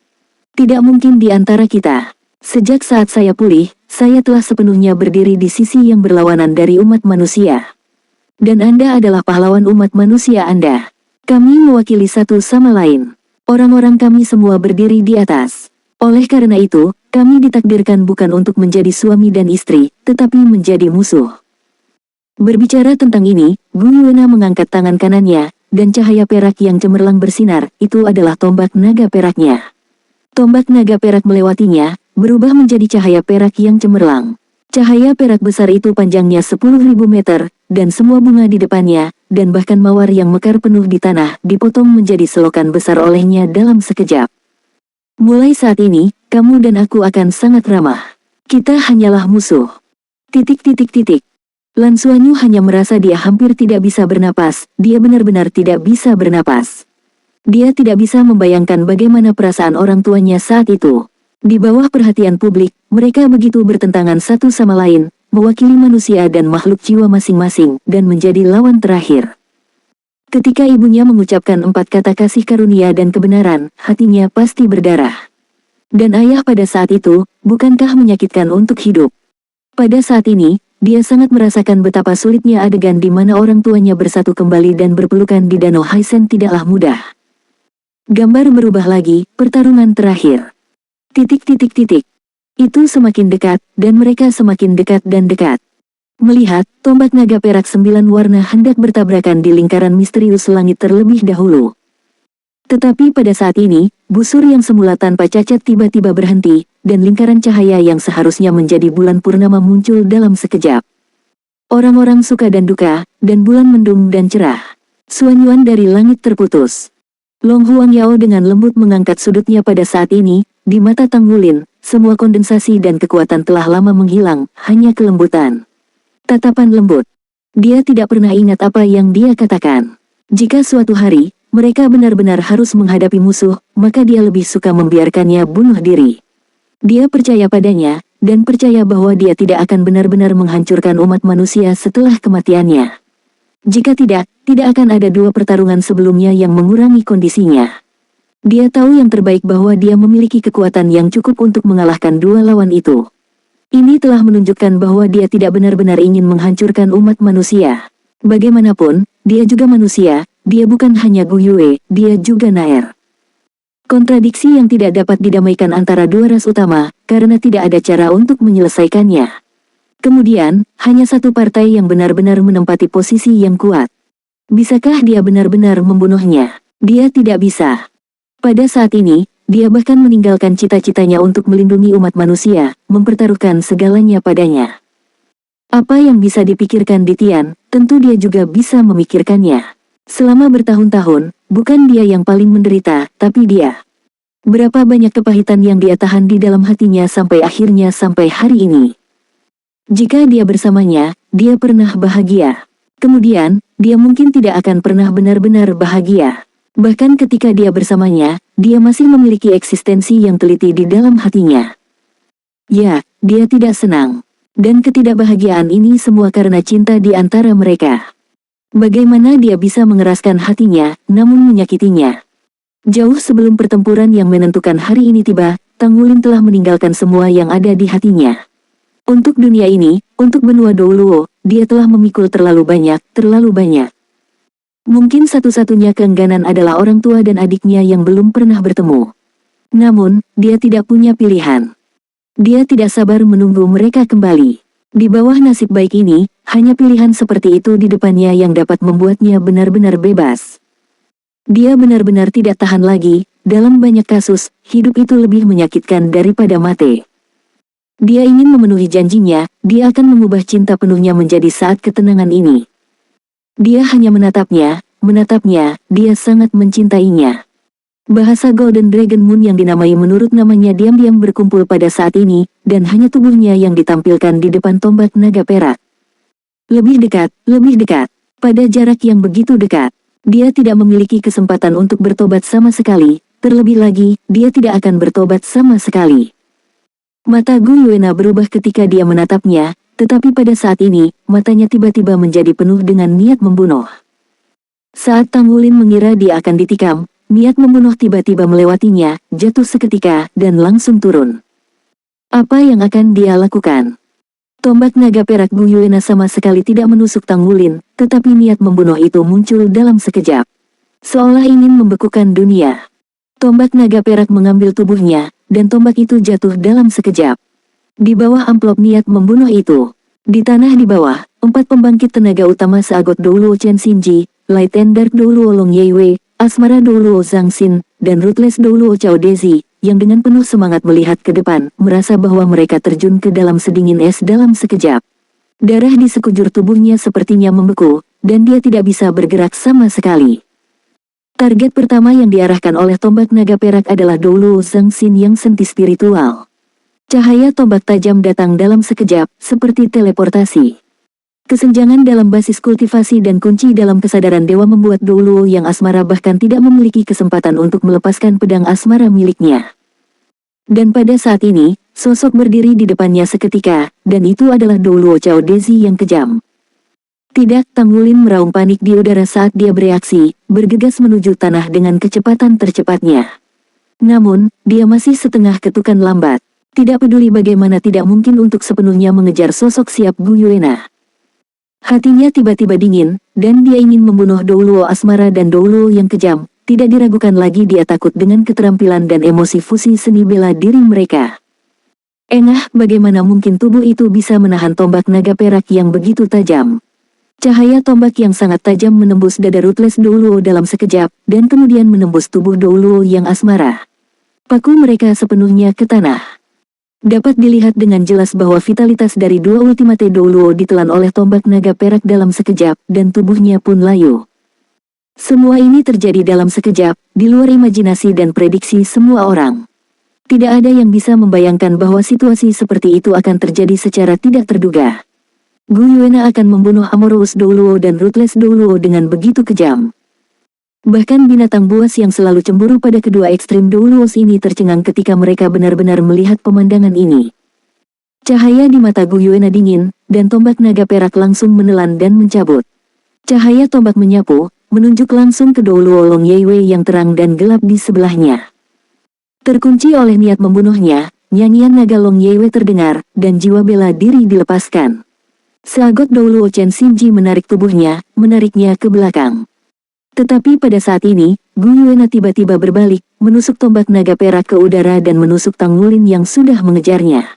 Tidak mungkin di antara kita. Sejak saat saya pulih, saya telah sepenuhnya berdiri di sisi yang berlawanan dari umat manusia. Dan Anda adalah pahlawan umat manusia Anda. Kami mewakili satu sama lain. Orang-orang kami semua berdiri di atas. Oleh karena itu, kami ditakdirkan bukan untuk menjadi suami dan istri, tetapi menjadi musuh. Berbicara tentang ini, Gu Yuena mengangkat tangan kanannya, dan cahaya perak yang cemerlang bersinar, itu adalah tombak naga peraknya. Tombak naga perak melewatinya, berubah menjadi cahaya perak yang cemerlang. Cahaya perak besar itu panjangnya 10.000 meter, dan semua bunga di depannya, dan bahkan mawar yang mekar penuh di tanah, dipotong menjadi selokan besar olehnya dalam sekejap. Mulai saat ini, kamu dan aku akan sangat ramah. Kita hanyalah musuh. Titik. Lan Xuanyu hanya merasa dia hampir tidak bisa bernapas, dia benar-benar tidak bisa bernapas. Dia tidak bisa membayangkan bagaimana perasaan orang tuanya saat itu. Di bawah perhatian publik, mereka begitu bertentangan satu sama lain, mewakili manusia dan makhluk jiwa masing-masing, dan menjadi lawan terakhir. Ketika ibunya mengucapkan 4 kata kasih karunia dan kebenaran, hatinya pasti berdarah. Dan ayah pada saat itu, bukankah menyakitkan untuk hidup? Pada saat ini, dia sangat merasakan betapa sulitnya adegan di mana orang tuanya bersatu kembali dan berpelukan di Danau Haisen tidaklah mudah. Gambar berubah lagi, pertarungan terakhir. Itu semakin dekat, dan mereka semakin dekat dan dekat. Melihat, tombak naga perak 9 warna hendak bertabrakan di lingkaran misterius langit terlebih dahulu. Tetapi pada saat ini, busur yang semula tanpa cacat tiba-tiba berhenti, dan lingkaran cahaya yang seharusnya menjadi bulan purnama muncul dalam sekejap. Orang-orang suka dan duka, dan bulan mendung dan cerah. Suanyuan dari langit terputus. Long Huang Yao dengan lembut mengangkat sudutnya pada saat ini, di mata Tang Wulin, semua kondensasi dan kekuatan telah lama menghilang, hanya kelembutan. Tatapan lembut. Dia tidak pernah ingat apa yang dia katakan. Jika suatu hari, mereka benar-benar harus menghadapi musuh, maka dia lebih suka membiarkannya bunuh diri. Dia percaya padanya, dan percaya bahwa dia tidak akan benar-benar menghancurkan umat manusia setelah kematiannya. Jika tidak akan ada dua pertarungan sebelumnya yang mengurangi kondisinya. Dia tahu yang terbaik bahwa dia memiliki kekuatan yang cukup untuk mengalahkan dua lawan itu. Ini telah menunjukkan bahwa dia tidak benar-benar ingin menghancurkan umat manusia. Bagaimanapun, dia juga manusia, dia bukan hanya Gu Yue, dia juga Naer. Kontradiksi yang tidak dapat didamaikan antara dua ras utama, karena tidak ada cara untuk menyelesaikannya. Kemudian, hanya satu partai yang benar-benar menempati posisi yang kuat. Bisakah dia benar-benar membunuhnya? Dia tidak bisa. Pada saat ini, dia bahkan meninggalkan cita-citanya untuk melindungi umat manusia, mempertaruhkan segalanya padanya. Apa yang bisa dipikirkan di Tian, tentu dia juga bisa memikirkannya. Selama bertahun-tahun, bukan dia yang paling menderita, tapi dia. Berapa banyak kepahitan yang dia tahan di dalam hatinya sampai akhirnya sampai hari ini. Jika dia bersamanya, dia pernah bahagia. Kemudian, dia mungkin tidak akan pernah benar-benar bahagia. Bahkan ketika dia bersamanya, dia masih memiliki eksistensi yang teliti di dalam hatinya. Ya, dia tidak senang. Dan ketidakbahagiaan ini semua karena cinta di antara mereka. Bagaimana dia bisa mengeraskan hatinya, namun menyakitinya? Jauh sebelum pertempuran yang menentukan hari ini tiba, Tang Wulin telah meninggalkan semua yang ada di hatinya. Untuk dunia ini, untuk benua Douluo, dia telah memikul terlalu banyak. Mungkin satu-satunya keengganan adalah orang tua dan adiknya yang belum pernah bertemu. Namun, dia tidak punya pilihan. Dia tidak sabar menunggu mereka kembali. Di bawah nasib baik ini, hanya pilihan seperti itu di depannya yang dapat membuatnya benar-benar bebas. Dia benar-benar tidak tahan lagi, dalam banyak kasus, hidup itu lebih menyakitkan daripada mati. Dia ingin memenuhi janjinya, dia akan mengubah cinta penuhnya menjadi saat ketenangan ini. Dia hanya menatapnya, dia sangat mencintainya. Bahasa Golden Dragon Moon yang dinamai menurut namanya diam-diam berkumpul pada saat ini, dan hanya tubuhnya yang ditampilkan di depan tombak naga perak. Lebih dekat, pada jarak yang begitu dekat. Dia tidak memiliki kesempatan untuk bertobat sama sekali, terlebih lagi, dia tidak akan bertobat sama sekali. Mata Gu Yuena berubah ketika dia menatapnya, tetapi pada saat ini, matanya tiba-tiba menjadi penuh dengan niat membunuh. Saat Tang Wulin mengira dia akan ditikam, niat membunuh tiba-tiba melewatinya, jatuh seketika, dan langsung turun. Apa yang akan dia lakukan? Tombak naga perak Gu Yuena sama sekali tidak menusuk Tang Wulin, tetapi niat membunuh itu muncul dalam sekejap. Seolah ingin membekukan dunia. Tombak naga perak mengambil tubuhnya, dan tombak itu jatuh dalam sekejap. Di bawah amplop niat membunuh itu, di tanah di bawah, 4 pembangkit tenaga utama seagot Douluo Chen Xinji, Light and Dark Douluo Long Yeiwei, Asmara Douluo Zhang Xin, dan Ruthless Douluo Cao Dezi, yang dengan penuh semangat melihat ke depan, merasa bahwa mereka terjun ke dalam sedingin es dalam sekejap. Darah di sekujur tubuhnya sepertinya membeku, dan dia tidak bisa bergerak sama sekali. Target pertama yang diarahkan oleh tombak naga perak adalah Douluo Zhang Xin yang senti spiritual. Cahaya tombak tajam datang dalam sekejap, seperti teleportasi. Kesenjangan dalam basis kultivasi dan kunci dalam kesadaran dewa membuat Douluo yang asmara bahkan tidak memiliki kesempatan untuk melepaskan pedang asmara miliknya. Dan pada saat ini, sosok berdiri di depannya seketika, dan itu adalah Douluo Cao Dezi yang kejam. Tidak, Tang Wulin meraung panik di udara saat dia bereaksi, bergegas menuju tanah dengan kecepatan tercepatnya. Namun, dia masih setengah ketukan lambat. Tidak peduli bagaimana tidak mungkin untuk sepenuhnya mengejar sosok siap Gu Yuena. Hatinya tiba-tiba dingin, dan dia ingin membunuh Douluo asmara dan Douluo yang kejam. Tidak diragukan lagi dia takut dengan keterampilan dan emosi fusi seni bela diri mereka. Bagaimana mungkin tubuh itu bisa menahan tombak naga perak yang begitu tajam? Cahaya tombak yang sangat tajam menembus dada Ruthless Douluo dalam sekejap, dan kemudian menembus tubuh Douluo yang asmara. Paku mereka sepenuhnya ke tanah. Dapat dilihat dengan jelas bahwa vitalitas dari dua Ultimate Douluo ditelan oleh tombak naga perak dalam sekejap, dan tubuhnya pun layu. Semua ini terjadi dalam sekejap, di luar imajinasi dan prediksi semua orang. Tidak ada yang bisa membayangkan bahwa situasi seperti itu akan terjadi secara tidak terduga. Gu Yuena akan membunuh Amorous Douluo dan Ruthless Douluo dengan begitu kejam. Bahkan binatang buas yang selalu cemburu pada kedua ekstrim Douluos ini tercengang ketika mereka benar-benar melihat pemandangan ini. Cahaya di mata Gu Yuena dingin, dan tombak naga perak langsung menelan dan mencabut. Cahaya tombak menyapu, menunjuk langsung ke Douluo Long Yeiwei yang terang dan gelap di sebelahnya. Terkunci oleh niat membunuhnya, nyanyian naga Long Yeiwei terdengar, dan jiwa bela diri dilepaskan. Seagot Douluo Chen Xinji menarik tubuhnya, menariknya ke belakang. Tetapi pada saat ini, Gu Yuena tiba-tiba berbalik, menusuk tombak naga perak ke udara dan menusuk Tang Wulin yang sudah mengejarnya.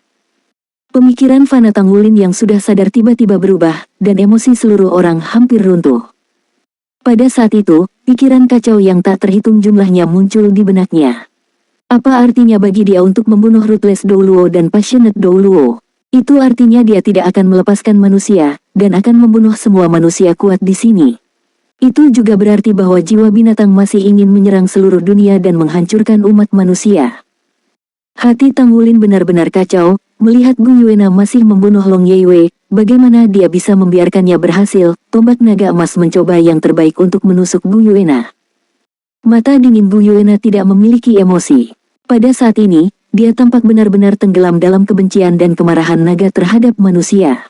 Pemikiran fana Tang Wulin yang sudah sadar tiba-tiba berubah, dan emosi seluruh orang hampir runtuh. Pada saat itu, pikiran kacau yang tak terhitung jumlahnya muncul di benaknya. Apa artinya bagi dia untuk membunuh Ruthless Douluo dan Passionate Douluo? Itu artinya dia tidak akan melepaskan manusia, dan akan membunuh semua manusia kuat di sini. Itu juga berarti bahwa jiwa binatang masih ingin menyerang seluruh dunia dan menghancurkan umat manusia. Hati Tang Wulin benar-benar kacau, melihat Gu Yuena masih membunuh Long Yeiwei, bagaimana dia bisa membiarkannya berhasil. Tombak naga emas mencoba yang terbaik untuk menusuk Gu Yuena. Mata dingin Gu Yuena tidak memiliki emosi. Pada saat ini, dia tampak benar-benar tenggelam dalam kebencian dan kemarahan naga terhadap manusia.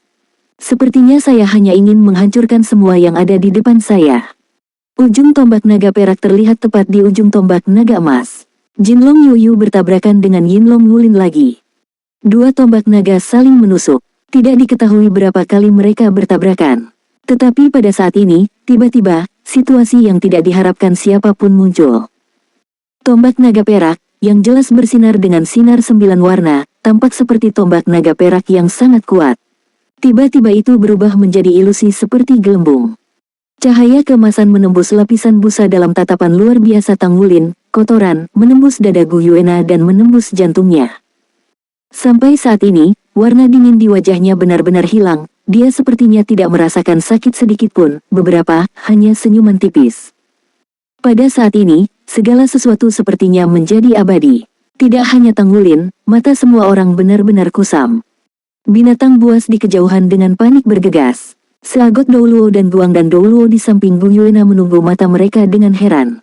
Sepertinya saya hanya ingin menghancurkan semua yang ada di depan saya. Ujung tombak naga perak terlihat tepat di ujung tombak naga emas. Jinlong Yuyu bertabrakan dengan Yinlong Wulin lagi. Dua tombak naga saling menusuk. Tidak diketahui berapa kali mereka bertabrakan. Tetapi pada saat ini, tiba-tiba, situasi yang tidak diharapkan siapapun muncul. Tombak naga perak, yang jelas bersinar dengan sinar 9 warna, tampak seperti tombak naga perak yang sangat kuat. Tiba-tiba itu berubah menjadi ilusi seperti gelembung. Cahaya keemasan menembus lapisan busa dalam tatapan luar biasa Tang Wulin, kotoran, menembus dada Gu Yuena dan menembus jantungnya. Sampai saat ini, warna dingin di wajahnya benar-benar hilang, dia sepertinya tidak merasakan sakit sedikit pun, beberapa, hanya senyuman tipis. Pada saat ini, segala sesuatu sepertinya menjadi abadi. Tidak hanya Tang Wulin, mata semua orang benar-benar kusam. Binatang buas di kejauhan dengan panik bergegas. Seagot Douluo dan Guang dan Douluo di samping Gu Yuena menunggu mata mereka dengan heran.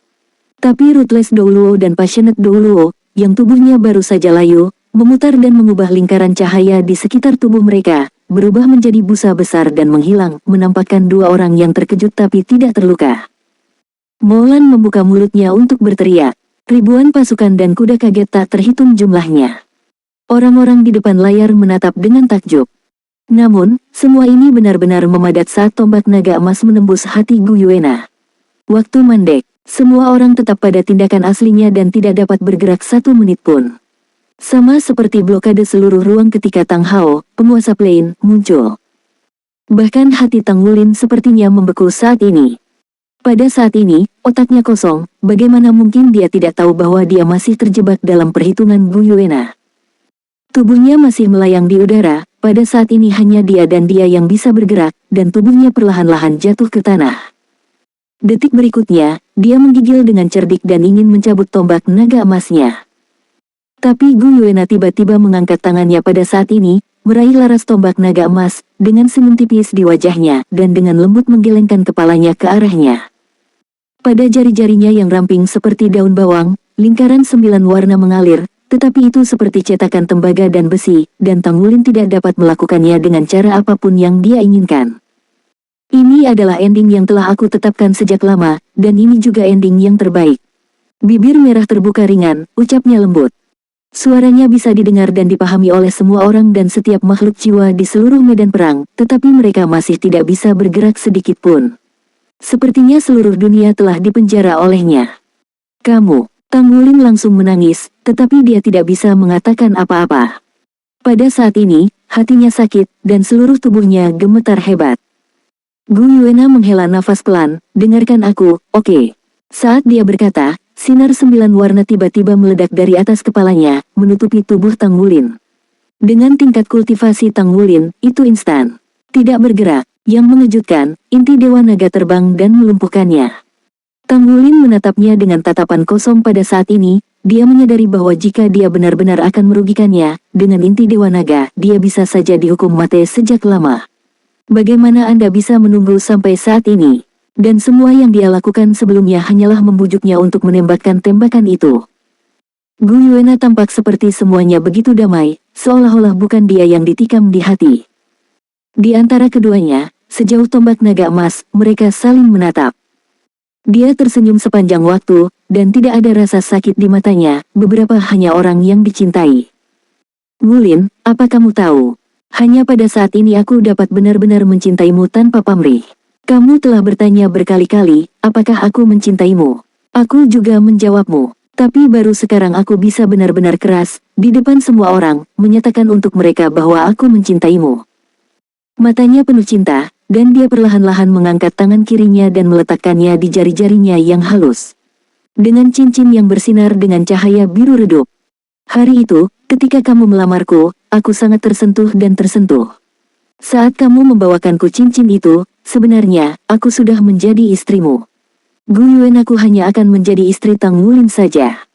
Tapi Ruthless Douluo dan Passionate Douluo, yang tubuhnya baru saja layu, memutar dan mengubah lingkaran cahaya di sekitar tubuh mereka, berubah menjadi busa besar dan menghilang, menampakkan dua orang yang terkejut tapi tidak terluka. Molan membuka mulutnya untuk berteriak. Ribuan pasukan dan kuda kaget tak terhitung jumlahnya. Orang-orang di depan layar menatap dengan takjub. Namun, semua ini benar-benar memadat saat tombak naga emas menembus hati Gu Yuena. Waktu mandek, semua orang tetap pada tindakan aslinya dan tidak dapat bergerak 1 menit pun. Sama seperti blokade seluruh ruang ketika Tang Hao, penguasa Plain, muncul. Bahkan hati Tang Wulin sepertinya membeku saat ini. Pada saat ini, otaknya kosong, bagaimana mungkin dia tidak tahu bahwa dia masih terjebak dalam perhitungan Gu Yuena. Tubuhnya masih melayang di udara, pada saat ini hanya dia dan dia yang bisa bergerak, dan tubuhnya perlahan-lahan jatuh ke tanah. Detik berikutnya, dia menggigil dengan cerdik dan ingin mencabut tombak naga emasnya. Tapi Gu Yuena tiba-tiba mengangkat tangannya pada saat ini, meraih laras tombak naga emas, dengan senyum tipis di wajahnya, dan dengan lembut menggelengkan kepalanya ke arahnya. Pada jari-jarinya yang ramping seperti daun bawang, lingkaran 9 warna mengalir, tetapi itu seperti cetakan tembaga dan besi, dan Tang Wulin tidak dapat melakukannya dengan cara apapun yang dia inginkan. Ini adalah ending yang telah aku tetapkan sejak lama, dan ini juga ending yang terbaik. Bibir merah terbuka ringan, ucapnya lembut. Suaranya bisa didengar dan dipahami oleh semua orang dan setiap makhluk jiwa di seluruh medan perang, tetapi mereka masih tidak bisa bergerak sedikit pun. Sepertinya seluruh dunia telah dipenjara olehnya. Kamu, Tang Wulin langsung menangis, tetapi dia tidak bisa mengatakan apa-apa. Pada saat ini, hatinya sakit, dan seluruh tubuhnya gemetar hebat. Gu Yuena menghela nafas pelan, dengarkan aku, oke. Saat dia berkata, sinar 9 warna tiba-tiba meledak dari atas kepalanya, menutupi tubuh Tang Wulin. Dengan tingkat kultivasi Tang Wulin, itu instan. Tidak bergerak. Yang mengejutkan, inti Dewa Naga terbang dan melumpuhkannya. Tang Wulin menatapnya dengan tatapan kosong pada saat ini. Dia menyadari bahwa jika dia benar-benar akan merugikannya, dengan inti Dewa Naga, dia bisa saja dihukum mati sejak lama. Bagaimana Anda bisa menunggu sampai saat ini? Dan semua yang dia lakukan sebelumnya hanyalah membujuknya untuk menembakkan tembakan itu. Gu Yuena tampak seperti semuanya begitu damai, seolah-olah bukan dia yang ditikam di hati. Di antara keduanya, sejauh tombak naga emas, mereka saling menatap. Dia tersenyum sepanjang waktu, dan tidak ada rasa sakit di matanya, beberapa hanya orang yang dicintai. Wulin, apa kamu tahu? Hanya pada saat ini aku dapat benar-benar mencintaimu tanpa pamrih. Kamu telah bertanya berkali-kali, apakah aku mencintaimu? Aku juga menjawabmu. Tapi baru sekarang aku bisa benar-benar keras, di depan semua orang, menyatakan untuk mereka bahwa aku mencintaimu. Matanya penuh cinta, dan dia perlahan-lahan mengangkat tangan kirinya dan meletakkannya di jari-jarinya yang halus. Dengan cincin yang bersinar dengan cahaya biru redup. Hari itu, ketika kamu melamarku, aku sangat tersentuh dan tersentuh. Saat kamu membawakanku cincin itu, sebenarnya, aku sudah menjadi istrimu. Gu Yuan, aku hanya akan menjadi istri Tang Wulin saja.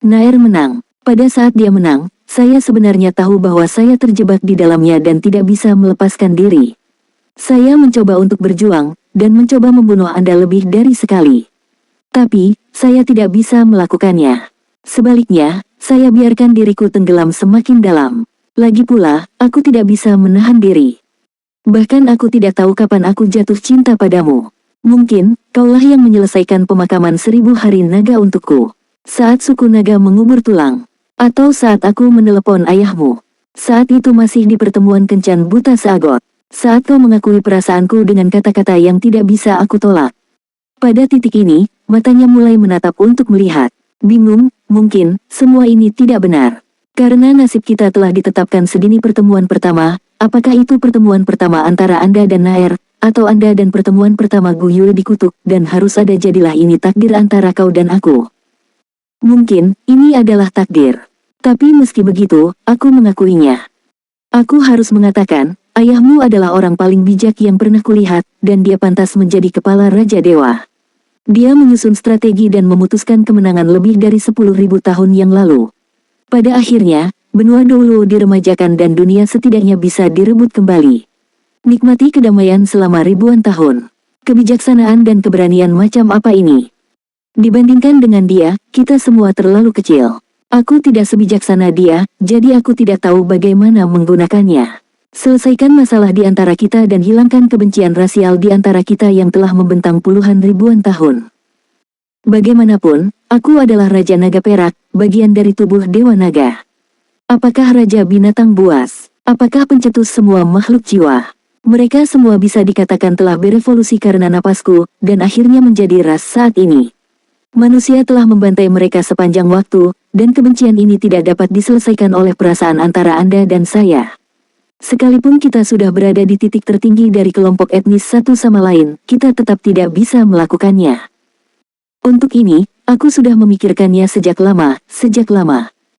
Nair menang. Pada saat dia menang, saya sebenarnya tahu bahwa saya terjebak di dalamnya dan tidak bisa melepaskan diri. Saya mencoba untuk berjuang, dan mencoba membunuh Anda lebih dari sekali. Tapi, saya tidak bisa melakukannya. Sebaliknya, saya biarkan diriku tenggelam semakin dalam. Lagi pula, aku tidak bisa menahan diri. Bahkan aku tidak tahu kapan aku jatuh cinta padamu. Mungkin, kaulah yang menyelesaikan pemakaman 1000 hari naga untukku. Saat suku naga mengubur tulang. Atau saat aku menelepon ayahmu. Saat itu masih di pertemuan kencan buta seagot. Saat kau mengakui perasaanku dengan kata-kata yang tidak bisa aku tolak. Pada titik ini, matanya mulai menatap untuk melihat. Bingung, mungkin, semua ini tidak benar. Karena nasib kita telah ditetapkan sedini pertemuan pertama, apakah itu pertemuan pertama antara Anda dan Nair, atau Anda dan pertemuan pertama Gu Yue dikutuk, dan harus ada jadilah ini takdir antara kau dan aku. Mungkin, ini adalah takdir. Tapi meski begitu, aku mengakuinya. Aku harus mengatakan, ayahmu adalah orang paling bijak yang pernah kulihat, dan dia pantas menjadi kepala Raja Dewa. Dia menyusun strategi dan memutuskan kemenangan lebih dari 10.000 tahun yang lalu. Pada akhirnya, benua Dolu diremajakan dan dunia setidaknya bisa direbut kembali. Nikmati kedamaian selama ribuan tahun. Kebijaksanaan dan keberanian macam apa ini? Dibandingkan dengan dia, kita semua terlalu kecil. Aku tidak sebijaksana dia, jadi aku tidak tahu bagaimana menggunakannya. Selesaikan masalah di antara kita dan hilangkan kebencian rasial di antara kita yang telah membentang puluhan ribuan tahun. Bagaimanapun, aku adalah Raja Naga Perak, bagian dari tubuh Dewa Naga. Apakah Raja Binatang Buas? Apakah pencetus semua makhluk jiwa? Mereka semua bisa dikatakan telah berevolusi karena napasku, dan akhirnya menjadi ras saat ini. Manusia telah membantai mereka sepanjang waktu, dan kebencian ini tidak dapat diselesaikan oleh perasaan antara Anda dan saya. Sekalipun kita sudah berada di titik tertinggi dari kelompok etnis satu sama lain, kita tetap tidak bisa melakukannya. Untuk ini, aku sudah memikirkannya sejak lama.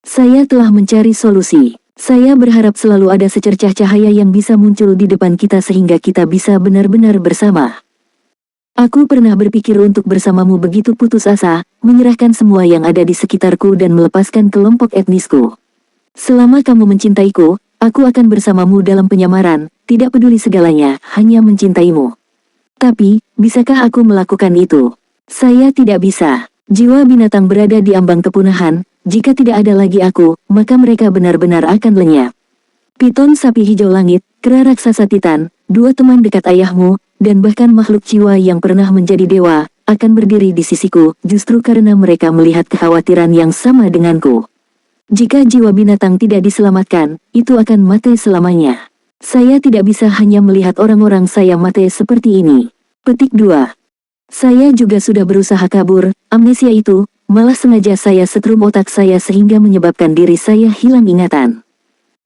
Saya telah mencari solusi. Saya berharap selalu ada secercah cahaya yang bisa muncul di depan kita sehingga kita bisa benar-benar bersama. Aku pernah berpikir untuk bersamamu begitu putus asa, menyerahkan semua yang ada di sekitarku dan melepaskan kelompok etnisku. Selama kamu mencintaiku, aku akan bersamamu dalam penyamaran, tidak peduli segalanya, hanya mencintaimu. Tapi, bisakah aku melakukan itu? Saya tidak bisa. Jiwa binatang berada di ambang kepunahan, jika tidak ada lagi aku, maka mereka benar-benar akan lenyap. Piton sapi hijau langit, kera raksasa titan, dua teman dekat ayahmu, dan bahkan makhluk jiwa yang pernah menjadi dewa, akan berdiri di sisiku, justru karena mereka melihat kekhawatiran yang sama denganku. Jika jiwa binatang tidak diselamatkan, itu akan mati selamanya. Saya tidak bisa hanya melihat orang-orang saya mati seperti ini. Petik 2. Saya juga sudah berusaha kabur, amnesia itu, malah sengaja saya setrum otak saya sehingga menyebabkan diri saya hilang ingatan.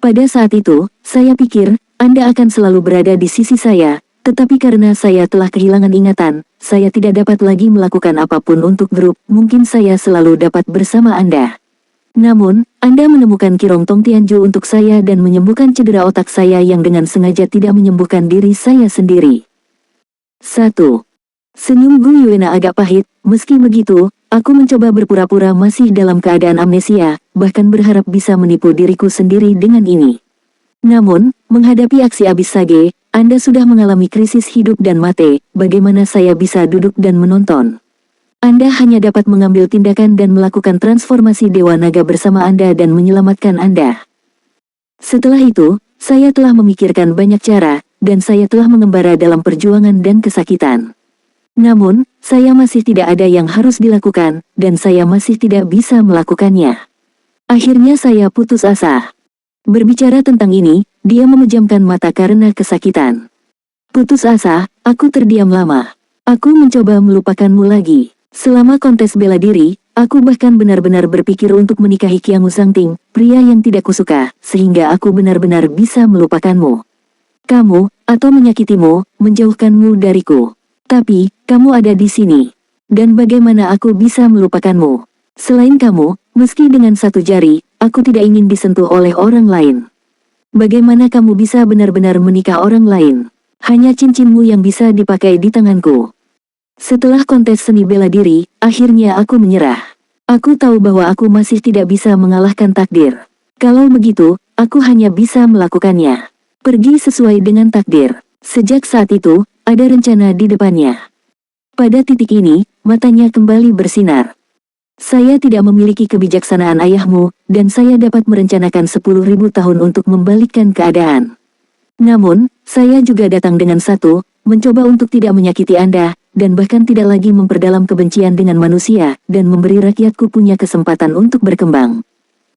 Pada saat itu, saya pikir, Anda akan selalu berada di sisi saya, tetapi karena saya telah kehilangan ingatan, saya tidak dapat lagi melakukan apapun untuk grup, mungkin saya selalu dapat bersama Anda. Namun, Anda menemukan Kirong Tong Tianju untuk saya dan menyembuhkan cedera otak saya yang dengan sengaja tidak menyembuhkan diri saya sendiri. 1. Senyum Gu Yuena agak pahit. Meski begitu, aku mencoba berpura-pura masih dalam keadaan amnesia, bahkan berharap bisa menipu diriku sendiri dengan ini. Namun, menghadapi aksi abis sage, Anda sudah mengalami krisis hidup dan mati, bagaimana saya bisa duduk dan menonton? Anda hanya dapat mengambil tindakan dan melakukan transformasi Dewa Naga bersama Anda dan menyelamatkan Anda. Setelah itu, saya telah memikirkan banyak cara, dan saya telah mengembara dalam perjuangan dan kesakitan. Namun, saya masih tidak ada yang harus dilakukan, dan saya masih tidak bisa melakukannya. Akhirnya saya putus asa. Berbicara tentang ini, dia memejamkan mata karena kesakitan. Putus asa, aku terdiam lama. Aku mencoba melupakanmu lagi. Selama kontes bela diri, aku bahkan benar-benar berpikir untuk menikahi Qiangu Sangting, pria yang tidak kusuka, sehingga aku benar-benar bisa melupakanmu. Kamu, atau menyakitimu, menjauhkanmu dariku. Tapi, kamu ada di sini. Dan bagaimana aku bisa melupakanmu? Selain kamu, meski dengan satu jari, aku tidak ingin disentuh oleh orang lain. Bagaimana kamu bisa benar-benar menikah orang lain? Hanya cincinmu yang bisa dipakai di tanganku. Setelah kontes seni bela diri, akhirnya aku menyerah. Aku tahu bahwa aku masih tidak bisa mengalahkan takdir. Kalau begitu, aku hanya bisa melakukannya. Pergi sesuai dengan takdir. Sejak saat itu, ada rencana di depannya. Pada titik ini, matanya kembali bersinar. Saya tidak memiliki kebijaksanaan ayahmu, dan saya dapat merencanakan 10.000 tahun untuk membalikkan keadaan. Namun, saya juga datang dengan mencoba untuk tidak menyakiti Anda, dan bahkan tidak lagi memperdalam kebencian dengan manusia, dan memberi rakyatku punya kesempatan untuk berkembang.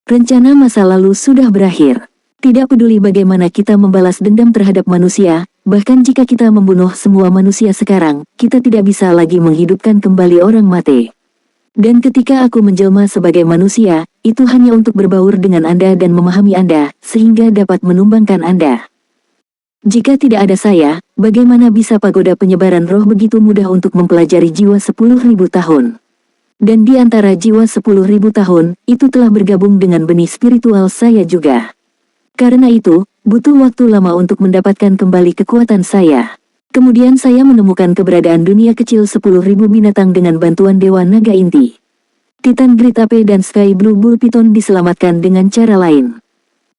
Rencana masa lalu sudah berakhir. Tidak peduli bagaimana kita membalas dendam terhadap manusia, bahkan jika kita membunuh semua manusia sekarang, kita tidak bisa lagi menghidupkan kembali orang mati. Dan ketika aku menjelma sebagai manusia, itu hanya untuk berbaur dengan Anda dan memahami Anda, sehingga dapat menumbangkan Anda. Jika tidak ada saya, bagaimana bisa pagoda penyebaran roh begitu mudah untuk mempelajari jiwa 10.000 tahun? Dan di antara jiwa 10.000 tahun, itu telah bergabung dengan benih spiritual saya juga. Karena itu, butuh waktu lama untuk mendapatkan kembali kekuatan saya. Kemudian saya menemukan keberadaan dunia kecil 10.000 binatang dengan bantuan Dewa Naga Inti. Titan Great Ape dan Sky Blue Bull Python diselamatkan dengan cara lain.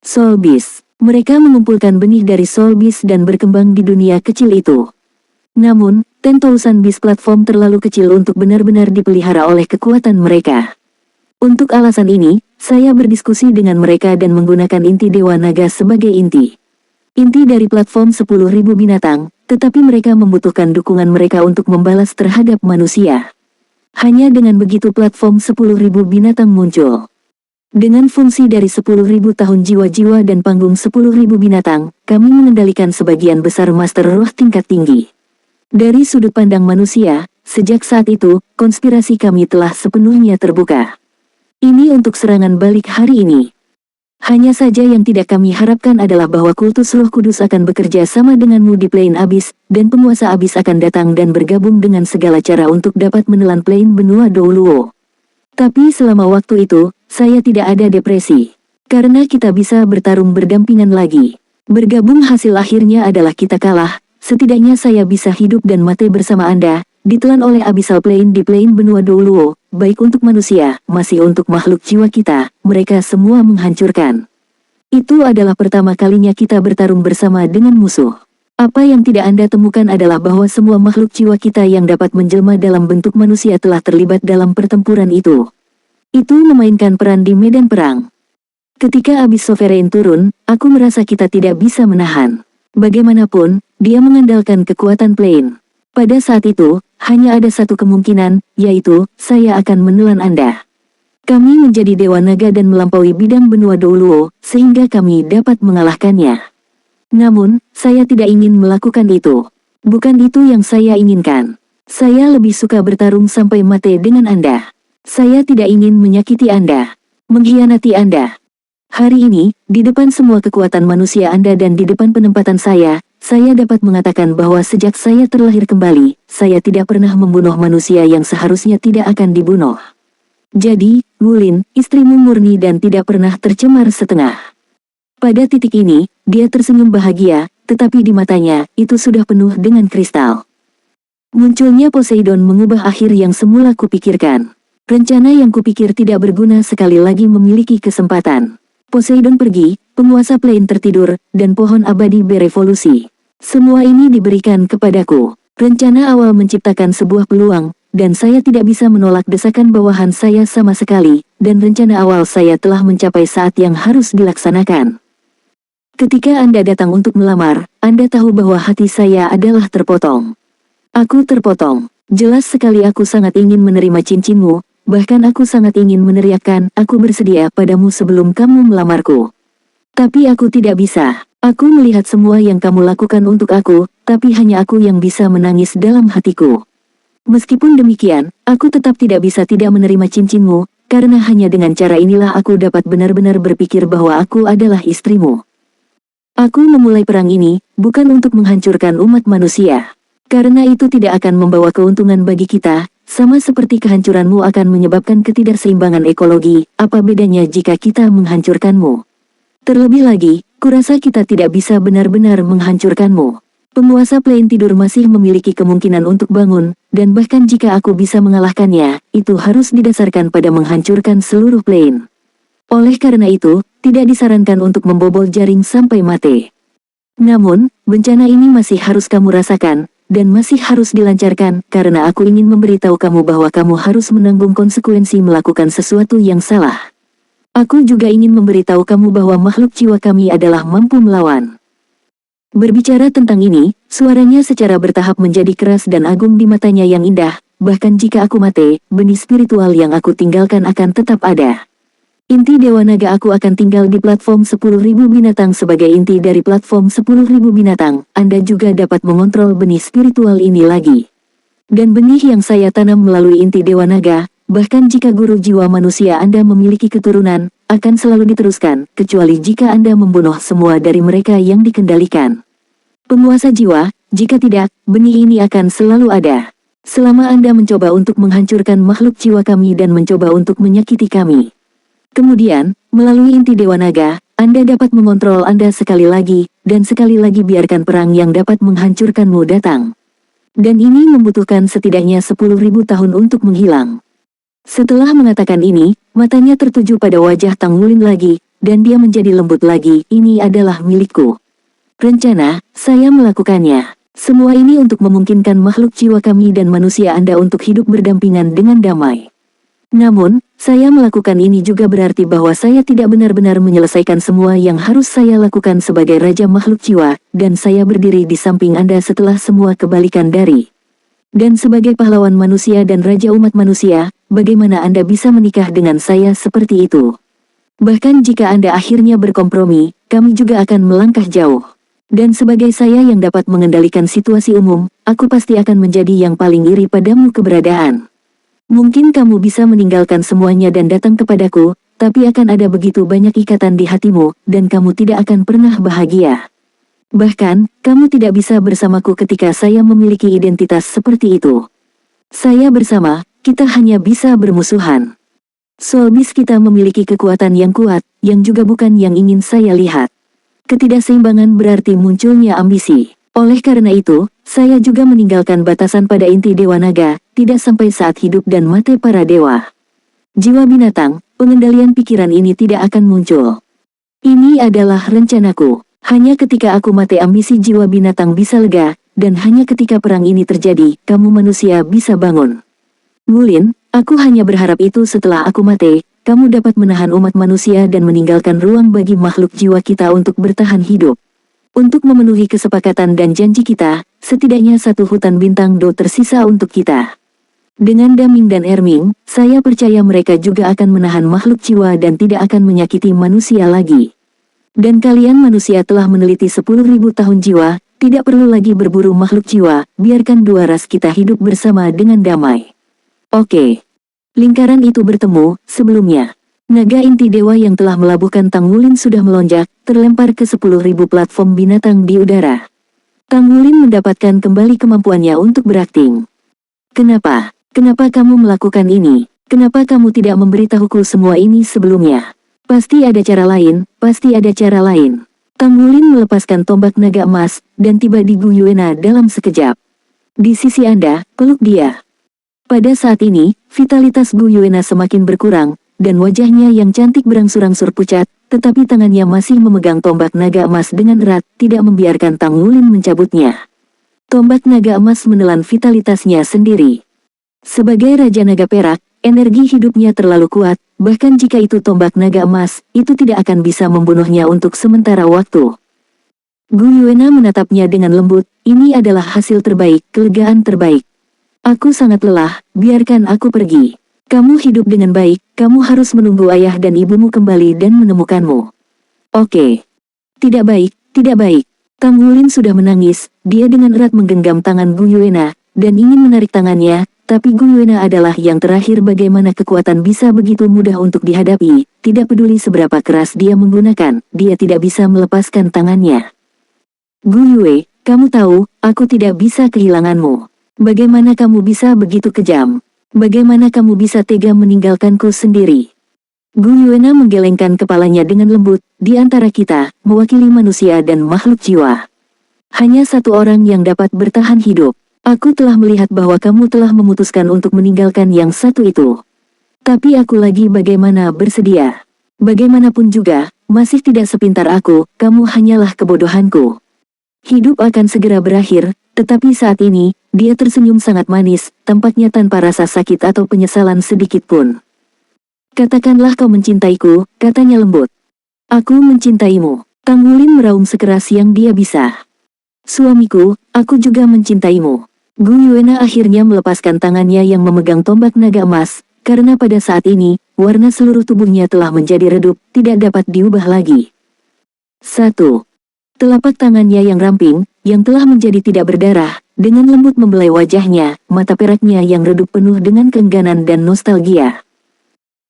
Soul Beast. Mereka mengumpulkan benih dari Soul Beast dan berkembang di dunia kecil itu. Namun, 10,000 Beast platform terlalu kecil untuk benar-benar dipelihara oleh kekuatan mereka. Untuk alasan ini, saya berdiskusi dengan mereka dan menggunakan inti Dewa Naga sebagai inti. Inti dari platform 10.000 binatang, tetapi mereka membutuhkan dukungan mereka untuk membalas terhadap manusia. Hanya dengan begitu platform 10.000 binatang muncul. Dengan fungsi dari 10.000 tahun jiwa-jiwa dan panggung 10.000 binatang, kami mengendalikan sebagian besar master roh tingkat tinggi. Dari sudut pandang manusia, sejak saat itu, konspirasi kami telah sepenuhnya terbuka. Ini untuk serangan balik hari ini. Hanya saja yang tidak kami harapkan adalah bahwa kultus Roh Kudus akan bekerja sama denganmu di Plain Abyss, dan penguasa Abyss akan datang dan bergabung dengan segala cara untuk dapat menelan Plain benua Douluo. Tapi selama waktu itu, saya tidak ada depresi. Karena kita bisa bertarung berdampingan lagi. Bergabung hasil akhirnya adalah kita kalah, setidaknya saya bisa hidup dan mati bersama Anda, ditelan oleh Abyssal Plane di Plain benua Douluo, baik untuk manusia, masih untuk makhluk jiwa kita, mereka semua menghancurkan. Itu adalah pertama kalinya kita bertarung bersama dengan musuh. Apa yang tidak Anda temukan adalah bahwa semua makhluk jiwa kita yang dapat menjelma dalam bentuk manusia telah terlibat dalam pertempuran itu. Itu memainkan peran di medan perang. Ketika Abyss Sovereign turun, aku merasa kita tidak bisa menahan. Bagaimanapun, dia mengandalkan kekuatan Plane. Pada saat itu, hanya ada satu kemungkinan, yaitu, saya akan menelan Anda. Kami menjadi Dewa Naga dan melampaui bidang benua Douluo, sehingga kami dapat mengalahkannya. Namun, saya tidak ingin melakukan itu. Bukan itu yang saya inginkan. Saya lebih suka bertarung sampai mati dengan Anda. Saya tidak ingin menyakiti Anda, mengkhianati Anda. Hari ini, di depan semua kekuatan manusia Anda dan di depan penempatan saya dapat mengatakan bahwa sejak saya terlahir kembali, saya tidak pernah membunuh manusia yang seharusnya tidak akan dibunuh. Jadi, Wulin, istrimu murni dan tidak pernah tercemar setengah. Pada titik ini, dia tersenyum bahagia, tetapi di matanya, itu sudah penuh dengan kristal. Munculnya Poseidon mengubah akhir yang semula kupikirkan. Rencana yang kupikir tidak berguna sekali lagi memiliki kesempatan. Poseidon pergi, penguasa plain tertidur, dan pohon abadi berevolusi. Semua ini diberikan kepadaku. Rencana awal menciptakan sebuah peluang, dan saya tidak bisa menolak desakan bawahan saya sama sekali, dan rencana awal saya telah mencapai saat yang harus dilaksanakan. Ketika Anda datang untuk melamar, Anda tahu bahwa hati saya adalah terpotong. Aku terpotong. Jelas sekali aku sangat ingin menerima cincinmu, bahkan aku sangat ingin meneriakkan, aku bersedia padamu sebelum kamu melamarku. Tapi aku tidak bisa. Aku melihat semua yang kamu lakukan untuk aku, tapi hanya aku yang bisa menangis dalam hatiku. Meskipun demikian, aku tetap tidak bisa tidak menerima cincinmu, karena hanya dengan cara inilah aku dapat benar-benar berpikir bahwa aku adalah istrimu. Aku memulai perang ini, bukan untuk menghancurkan umat manusia. Karena itu tidak akan membawa keuntungan bagi kita, sama seperti kehancuranmu akan menyebabkan ketidakseimbangan ekologi, apa bedanya jika kita menghancurkanmu? Terlebih lagi, kurasa kita tidak bisa benar-benar menghancurkanmu. Penguasa plain tidur masih memiliki kemungkinan untuk bangun, dan bahkan jika aku bisa mengalahkannya, itu harus didasarkan pada menghancurkan seluruh plain. Oleh karena itu, tidak disarankan untuk membobol jaring sampai mati. Namun, bencana ini masih harus kamu rasakan, dan masih harus dilancarkan, karena aku ingin memberitahu kamu bahwa kamu harus menanggung konsekuensi melakukan sesuatu yang salah. Aku juga ingin memberitahu kamu bahwa makhluk jiwa kami adalah mampu melawan. Berbicara tentang ini, suaranya secara bertahap menjadi keras dan agung di matanya yang indah, bahkan jika aku mati, benih spiritual yang aku tinggalkan akan tetap ada. Inti Dewa Naga aku akan tinggal di platform 10.000 binatang sebagai inti dari platform 10.000 binatang, Anda juga dapat mengontrol benih spiritual ini lagi. Dan benih yang saya tanam melalui inti Dewa Naga, bahkan jika guru jiwa manusia Anda memiliki keturunan, akan selalu diteruskan, kecuali jika Anda membunuh semua dari mereka yang dikendalikan. Penguasa jiwa, jika tidak, benih ini akan selalu ada. Selama Anda mencoba untuk menghancurkan makhluk jiwa kami dan mencoba untuk menyakiti kami. Kemudian, melalui inti Dewa Naga, Anda dapat mengontrol Anda sekali lagi, dan sekali lagi biarkan perang yang dapat menghancurkanmu datang. Dan ini membutuhkan setidaknya 10.000 tahun untuk menghilang. Setelah mengatakan ini, matanya tertuju pada wajah Tang Wulin lagi, dan dia menjadi lembut lagi, ini adalah milikku. Rencana, saya melakukannya. Semua ini untuk memungkinkan makhluk jiwa kami dan manusia Anda untuk hidup berdampingan dengan damai. Namun, saya melakukan ini juga berarti bahwa saya tidak benar-benar menyelesaikan semua yang harus saya lakukan sebagai Raja Makhluk Jiwa, dan saya berdiri di samping Anda setelah semua kebalikan dari. Dan sebagai pahlawan manusia dan Raja Umat Manusia, bagaimana Anda bisa menikah dengan saya seperti itu? Bahkan jika Anda akhirnya berkompromi, kami juga akan melangkah jauh. Dan sebagai saya yang dapat mengendalikan situasi umum, aku pasti akan menjadi yang paling iri padamu keberadaan. Mungkin kamu bisa meninggalkan semuanya dan datang kepadaku, tapi akan ada begitu banyak ikatan di hatimu, dan kamu tidak akan pernah bahagia. Bahkan, kamu tidak bisa bersamaku ketika saya memiliki identitas seperti itu. Saya bersama, kita hanya bisa bermusuhan. Soulbis kita memiliki kekuatan yang kuat, yang juga bukan yang ingin saya lihat. Ketidakseimbangan berarti munculnya ambisi. Oleh karena itu, saya juga meninggalkan batasan pada inti Dewa Naga, tidak sampai saat hidup dan mati para dewa. Jiwa binatang, pengendalian pikiran ini tidak akan muncul. Ini adalah rencanaku. Hanya ketika aku mati ambisi jiwa binatang bisa lega, dan hanya ketika perang ini terjadi, kamu manusia bisa bangun. Wulin, aku hanya berharap itu setelah aku mati, kamu dapat menahan umat manusia dan meninggalkan ruang bagi makhluk jiwa kita untuk bertahan hidup. Untuk memenuhi kesepakatan dan janji kita, setidaknya satu hutan bintang Do tersisa untuk kita. Dengan Daming dan Erming, saya percaya mereka juga akan menahan makhluk jiwa dan tidak akan menyakiti manusia lagi. Dan kalian manusia telah meneliti 10.000 tahun jiwa, tidak perlu lagi berburu makhluk jiwa, biarkan dua ras kita hidup bersama dengan damai. Oke. Lingkaran itu bertemu, sebelumnya. Naga inti dewa yang telah melabuhkan Tang Wulin sudah melonjak, terlempar ke 10.000 platform binatang di udara. Tang Wulin mendapatkan kembali kemampuannya untuk berakting. Kenapa? Kenapa kamu melakukan ini? Kenapa kamu tidak memberitahuku semua ini sebelumnya? Pasti ada cara lain, pasti ada cara lain. Tang Wulin melepaskan tombak naga emas, dan tiba di Gu Yuena dalam sekejap. Di sisi Anda, peluk dia. Pada saat ini, vitalitas Gu Yuena semakin berkurang, dan wajahnya yang cantik berangsur-angsur pucat, tetapi tangannya masih memegang tombak naga emas dengan erat, tidak membiarkan Tang Wulin mencabutnya. Tombak naga emas menelan vitalitasnya sendiri. Sebagai Raja Naga Perak, energi hidupnya terlalu kuat, bahkan jika itu tombak naga emas, itu tidak akan bisa membunuhnya untuk sementara waktu. Gu Yuena menatapnya dengan lembut, ini adalah hasil terbaik, kelegaan terbaik. Aku sangat lelah, biarkan aku pergi. Kamu hidup dengan baik, kamu harus menunggu ayah dan ibumu kembali dan menemukanmu. Oke. Tidak baik, tidak baik. Tang Wulin sudah menangis, dia dengan erat menggenggam tangan Gu Yuena, dan ingin menarik tangannya, tapi Gu Yuena adalah yang terakhir. Bagaimana kekuatan bisa begitu mudah untuk dihadapi, tidak peduli seberapa keras dia menggunakan, dia tidak bisa melepaskan tangannya. Gu Yue, kamu tahu, aku tidak bisa kehilanganmu. Bagaimana kamu bisa begitu kejam? Bagaimana kamu bisa tega meninggalkanku sendiri? Gu Yuena menggelengkan kepalanya dengan lembut, di antara kita, mewakili manusia dan makhluk jiwa. Hanya satu orang yang dapat bertahan hidup. Aku telah melihat bahwa kamu telah memutuskan untuk meninggalkan yang satu itu. Tapi aku lagi bagaimana bersedia. Bagaimanapun juga, masih tidak sepintar aku, kamu hanyalah kebodohanku. Hidup akan segera berakhir, tetapi saat ini, dia tersenyum sangat manis, tampaknya tanpa rasa sakit atau penyesalan sedikit pun. Katakanlah kau mencintaiku, katanya lembut. Aku mencintaimu. Tang Wulin meraung sekeras yang dia bisa. Suamiku, aku juga mencintaimu. Gu Yuena akhirnya melepaskan tangannya yang memegang tombak naga emas, karena pada saat ini, warna seluruh tubuhnya telah menjadi redup, tidak dapat diubah lagi. 1. Telapak tangannya yang ramping, yang telah menjadi tidak berdarah, dengan lembut membelai wajahnya, mata peraknya yang redup penuh dengan keengganan dan nostalgia.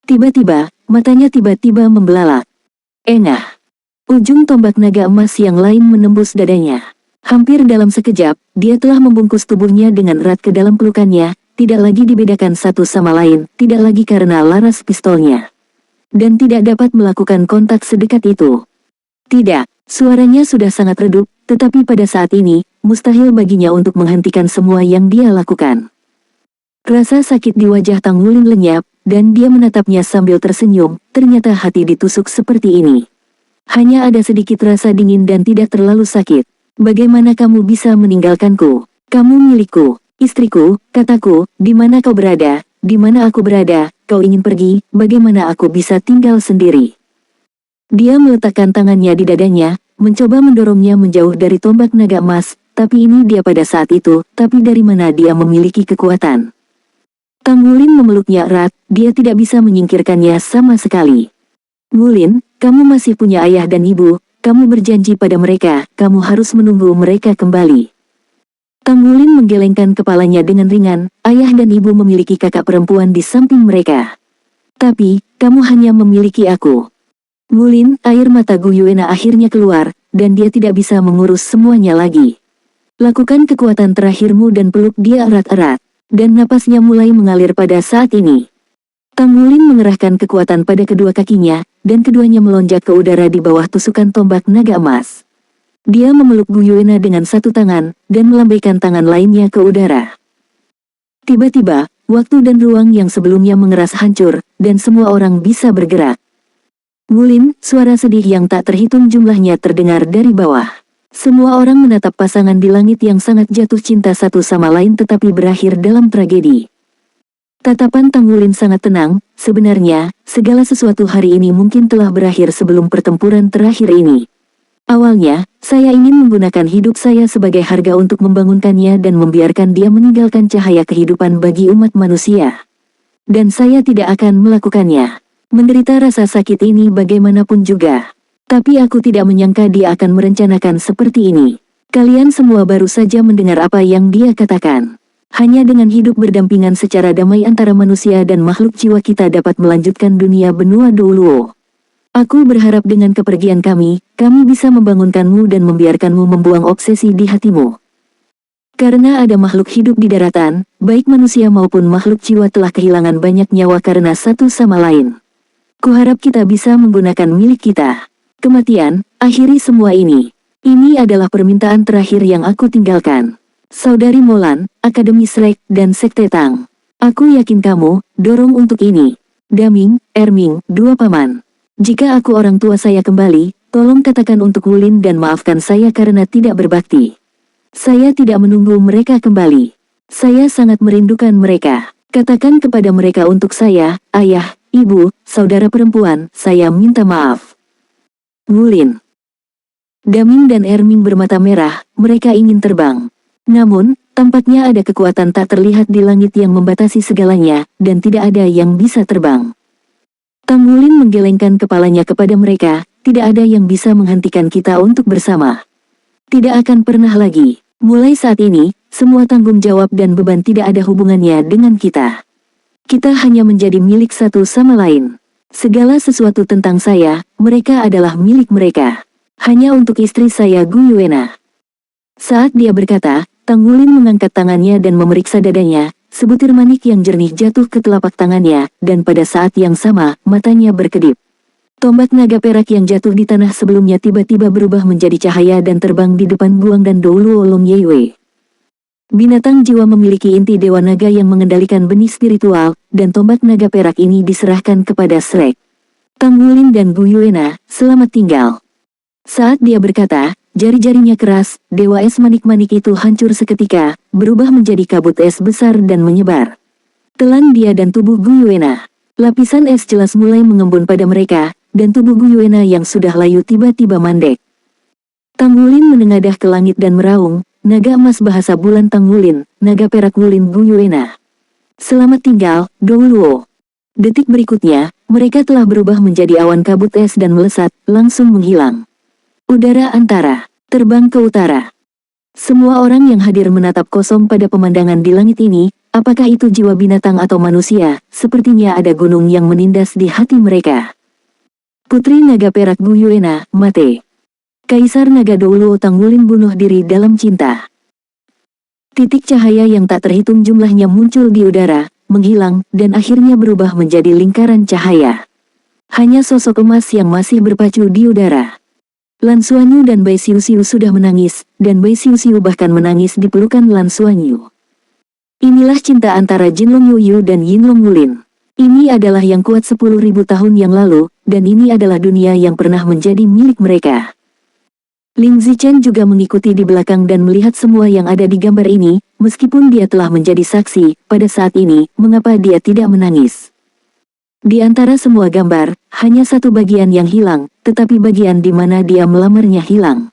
Tiba-tiba, matanya tiba-tiba membelalak. Engah. Ujung tombak naga emas yang lain menembus dadanya. Hampir dalam sekejap, dia telah membungkus tubuhnya dengan erat ke dalam pelukannya, tidak lagi dibedakan satu sama lain, tidak lagi karena laras pistolnya. Dan tidak dapat melakukan kontak sedekat itu. Tidak, suaranya sudah sangat redup, tetapi pada saat ini, mustahil baginya untuk menghentikan semua yang dia lakukan. Rasa sakit di wajah Tang Wulin lenyap, dan dia menatapnya sambil tersenyum, ternyata hati ditusuk seperti ini. Hanya ada sedikit rasa dingin dan tidak terlalu sakit. Bagaimana kamu bisa meninggalkanku? Kamu milikku, istriku, kataku, di mana kau berada, di mana aku berada, kau ingin pergi, bagaimana aku bisa tinggal sendiri? Dia meletakkan tangannya di dadanya, mencoba mendorongnya menjauh dari tombak naga emas, tapi ini dia pada saat itu, tapi dari mana dia memiliki kekuatan? Tang Wulin memeluknya erat, dia tidak bisa menyingkirkannya sama sekali. Wulin, kamu masih punya ayah dan ibu, kamu berjanji pada mereka, kamu harus menunggu mereka kembali. Tang Wulin menggelengkan kepalanya dengan ringan, ayah dan ibu memiliki kakak perempuan di samping mereka. Tapi, kamu hanya memiliki aku. Wulin, air mata Gu Yuena akhirnya keluar, dan dia tidak bisa mengurus semuanya lagi. Lakukan kekuatan terakhirmu dan peluk dia erat-erat. Dan napasnya mulai mengalir pada saat ini. Tang Wulin mengerahkan kekuatan pada kedua kakinya, dan keduanya melonjak ke udara di bawah tusukan tombak naga emas. Dia memeluk Gu Yuena dengan satu tangan, dan melambaikan tangan lainnya ke udara. Tiba-tiba, waktu dan ruang yang sebelumnya mengeras hancur, dan semua orang bisa bergerak. Wulin, suara sedih yang tak terhitung jumlahnya terdengar dari bawah. Semua orang menatap pasangan di langit yang sangat jatuh cinta satu sama lain tetapi berakhir dalam tragedi. Tatapan Tang Wulin sangat tenang, sebenarnya, segala sesuatu hari ini mungkin telah berakhir sebelum pertempuran terakhir ini. Awalnya, saya ingin menggunakan hidup saya sebagai harga untuk membangunkannya dan membiarkan dia meninggalkan cahaya kehidupan bagi umat manusia. Dan saya tidak akan melakukannya. Menderita rasa sakit ini bagaimanapun juga. Tapi aku tidak menyangka dia akan merencanakan seperti ini. Kalian semua baru saja mendengar apa yang dia katakan. Hanya dengan hidup berdampingan secara damai antara manusia dan makhluk jiwa kita dapat melanjutkan dunia benua Douluo. Aku berharap dengan kepergian kami bisa membangunkanmu dan membiarkanmu membuang obsesi di hatimu. Karena ada makhluk hidup di daratan, baik manusia maupun makhluk jiwa telah kehilangan banyak nyawa karena satu sama lain. Kuharap kita bisa menggunakan milik kita. Kematian, akhiri semua ini. Ini adalah permintaan terakhir yang aku tinggalkan. Saudari Molan, Akademi Shrek, dan Sekte Tang. Aku yakin kamu, dorong untuk ini. Daming, Erming, dua paman. Jika aku orang tua saya kembali, tolong katakan untuk Wulin dan maafkan saya karena tidak berbakti. Saya tidak menunggu mereka kembali. Saya sangat merindukan mereka. Katakan kepada mereka untuk saya, ayah, ibu, saudara perempuan, saya minta maaf. Wulin. Daming dan Erming bermata merah, mereka ingin terbang. Namun, tampaknya ada kekuatan tak terlihat di langit yang membatasi segalanya, dan tidak ada yang bisa terbang. Tang Wulin menggelengkan kepalanya kepada mereka, tidak ada yang bisa menghentikan kita untuk bersama. Tidak akan pernah lagi. Mulai saat ini, semua tanggung jawab dan beban tidak ada hubungannya dengan kita. Kita hanya menjadi milik satu sama lain. Segala sesuatu tentang saya, mereka adalah milik mereka. Hanya untuk istri saya Gu Yuena. Saat dia berkata, Tang Wulin mengangkat tangannya dan memeriksa dadanya, sebutir manik yang jernih jatuh ke telapak tangannya, dan pada saat yang sama, matanya berkedip. Tombak naga perak yang jatuh di tanah sebelumnya tiba-tiba berubah menjadi cahaya dan terbang di depan Guang dan Douluo Long Yeiwei. Binatang jiwa memiliki inti dewa naga yang mengendalikan benih spiritual, dan tombak naga perak ini diserahkan kepada Shrek. Tang Wulin dan Gu Yuena, selamat tinggal. Saat dia berkata, jari-jarinya keras, dewa es manik-manik itu hancur seketika, berubah menjadi kabut es besar dan menyebar. Telan dia dan tubuh Gu Yuena. Lapisan es jelas mulai mengembun pada mereka, dan tubuh Gu Yuena yang sudah layu tiba-tiba mandek. Tang Wulin menengadah ke langit dan meraung, naga emas bahasa bulan Tang Wulin, naga perak Wulin Gu Yuena. Selamat tinggal, Douluo. Detik berikutnya, mereka telah berubah menjadi awan kabut es dan melesat, langsung menghilang. Udara antara, terbang ke utara. Semua orang yang hadir menatap kosong pada pemandangan di langit ini, apakah itu jiwa binatang atau manusia, sepertinya ada gunung yang menindas di hati mereka. Putri Naga Perak Gu Yuena, mate. Kaisar Naga Douluo Tang Wulin bunuh diri dalam cinta. Titik cahaya yang tak terhitung jumlahnya muncul di udara, menghilang, dan akhirnya berubah menjadi lingkaran cahaya. Hanya sosok emas yang masih berpacu di udara. Lan Xuanyu dan Bai Xiuxiu sudah menangis, dan Bai Xiuxiu bahkan menangis di pelukan Lan Xuanyu. Inilah cinta antara Jinlong Yuyu dan Yinlong Wulin. Ini adalah yang kuat 10.000 tahun yang lalu, dan ini adalah dunia yang pernah menjadi milik mereka. Ling Zichen juga mengikuti di belakang dan melihat semua yang ada di gambar ini, meskipun dia telah menjadi saksi, pada saat ini, mengapa dia tidak menangis. Di antara semua gambar, hanya satu bagian yang hilang, tetapi bagian di mana dia melamarnya hilang.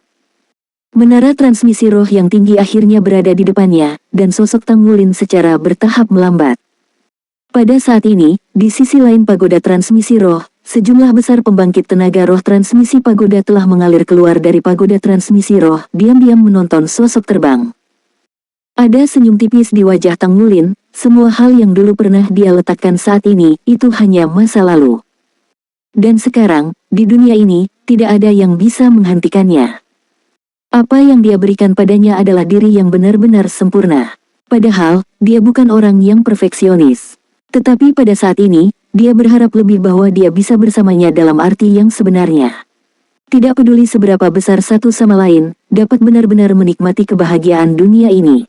Menara transmisi roh yang tinggi akhirnya berada di depannya, dan sosok Tang Wulin secara bertahap melambat. Pada saat ini, di sisi lain pagoda transmisi roh, sejumlah besar pembangkit tenaga roh transmisi pagoda telah mengalir keluar dari pagoda transmisi roh, diam-diam menonton sosok terbang. Ada senyum tipis di wajah Tang Wulin, semua hal yang dulu pernah dia letakkan saat ini, itu hanya masa lalu. Dan sekarang, di dunia ini, tidak ada yang bisa menghentikannya. Apa yang dia berikan padanya adalah diri yang benar-benar sempurna. Padahal, dia bukan orang yang perfeksionis. Tetapi pada saat ini, dia berharap lebih bahwa dia bisa bersamanya dalam arti yang sebenarnya. Tidak peduli seberapa besar satu sama lain, dapat benar-benar menikmati kebahagiaan dunia ini.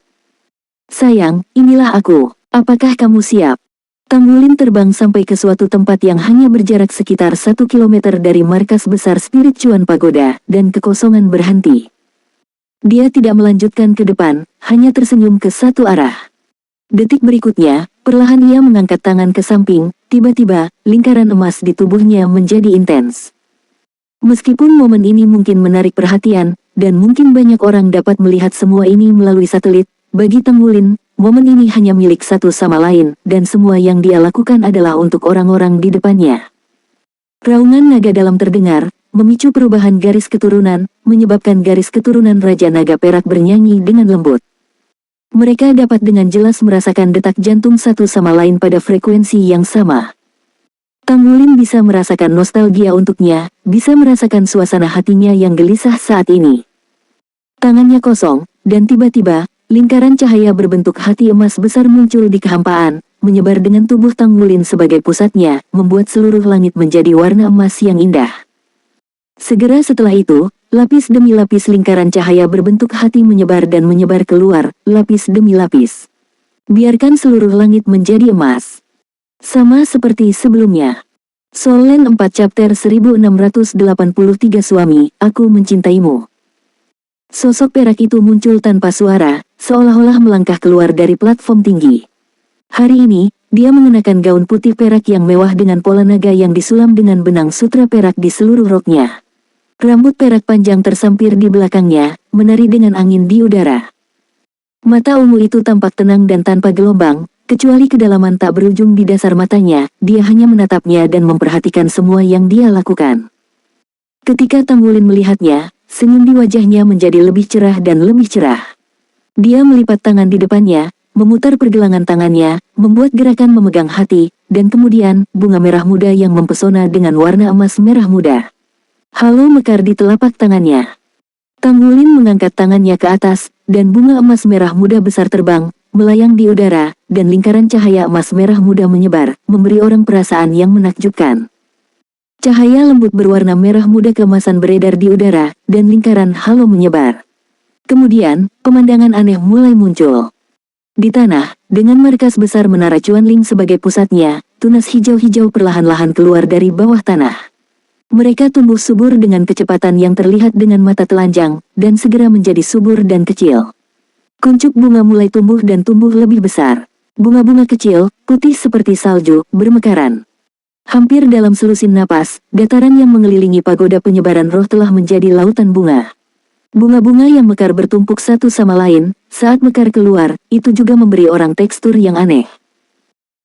Sayang, inilah aku. Apakah kamu siap? Tang Wulin terbang sampai ke suatu tempat yang hanya berjarak sekitar 1 kilometer dari markas besar Spirit Chuan Pagoda, dan kekosongan berhenti. Dia tidak melanjutkan ke depan, hanya tersenyum ke satu arah. Detik berikutnya, perlahan ia mengangkat tangan ke samping, tiba-tiba, lingkaran emas di tubuhnya menjadi intens. Meskipun momen ini mungkin menarik perhatian, dan mungkin banyak orang dapat melihat semua ini melalui satelit, bagi Tang Wulin, momen ini hanya milik satu sama lain, dan semua yang dia lakukan adalah untuk orang-orang di depannya. Raungan naga dalam terdengar, memicu perubahan garis keturunan, menyebabkan garis keturunan Raja Naga Perak bernyanyi dengan lembut. Mereka dapat dengan jelas merasakan detak jantung satu sama lain pada frekuensi yang sama. Tang Wulin bisa merasakan nostalgia untuknya, bisa merasakan suasana hatinya yang gelisah saat ini. Tangannya kosong, dan tiba-tiba, lingkaran cahaya berbentuk hati emas besar muncul di kehampaan, menyebar dengan tubuh Tang Wulin sebagai pusatnya, membuat seluruh langit menjadi warna emas yang indah. Segera setelah itu, lapis demi lapis lingkaran cahaya berbentuk hati menyebar dan menyebar keluar, lapis demi lapis. Biarkan seluruh langit menjadi emas. Sama seperti sebelumnya. Soul Land 4 Chapter 1683 Suami, aku mencintaimu. Sosok perak itu muncul tanpa suara, seolah-olah melangkah keluar dari platform tinggi. Hari ini, dia mengenakan gaun putih perak yang mewah dengan pola naga yang disulam dengan benang sutra perak di seluruh roknya. Rambut perak panjang tersampir di belakangnya, menari dengan angin di udara. Mata ungu itu tampak tenang dan tanpa gelombang, kecuali kedalaman tak berujung di dasar matanya, dia hanya menatapnya dan memperhatikan semua yang dia lakukan. Ketika Tang Wulin melihatnya, senyum di wajahnya menjadi lebih cerah dan lebih cerah. Dia melipat tangan di depannya, memutar pergelangan tangannya, membuat gerakan memegang hati, dan kemudian, bunga merah muda yang mempesona dengan warna emas merah muda. Halo mekar di telapak tangannya. Tang Wulin mengangkat tangannya ke atas, dan bunga emas merah muda besar terbang, melayang di udara, dan lingkaran cahaya emas merah muda menyebar, memberi orang perasaan yang menakjubkan. Cahaya lembut berwarna merah muda keemasan beredar di udara, dan lingkaran halo menyebar. Kemudian, pemandangan aneh mulai muncul. Di tanah, dengan markas besar menara Chuanling sebagai pusatnya, tunas hijau-hijau perlahan-lahan keluar dari bawah tanah. Mereka tumbuh subur dengan kecepatan yang terlihat dengan mata telanjang, dan segera menjadi subur dan kecil. Kuncup bunga mulai tumbuh dan tumbuh lebih besar. Bunga-bunga kecil, putih seperti salju, bermekaran. Hampir dalam selusin napas, dataran yang mengelilingi pagoda penyebaran roh telah menjadi lautan bunga. Bunga-bunga yang mekar bertumpuk satu sama lain, saat mekar keluar, itu juga memberi orang tekstur yang aneh.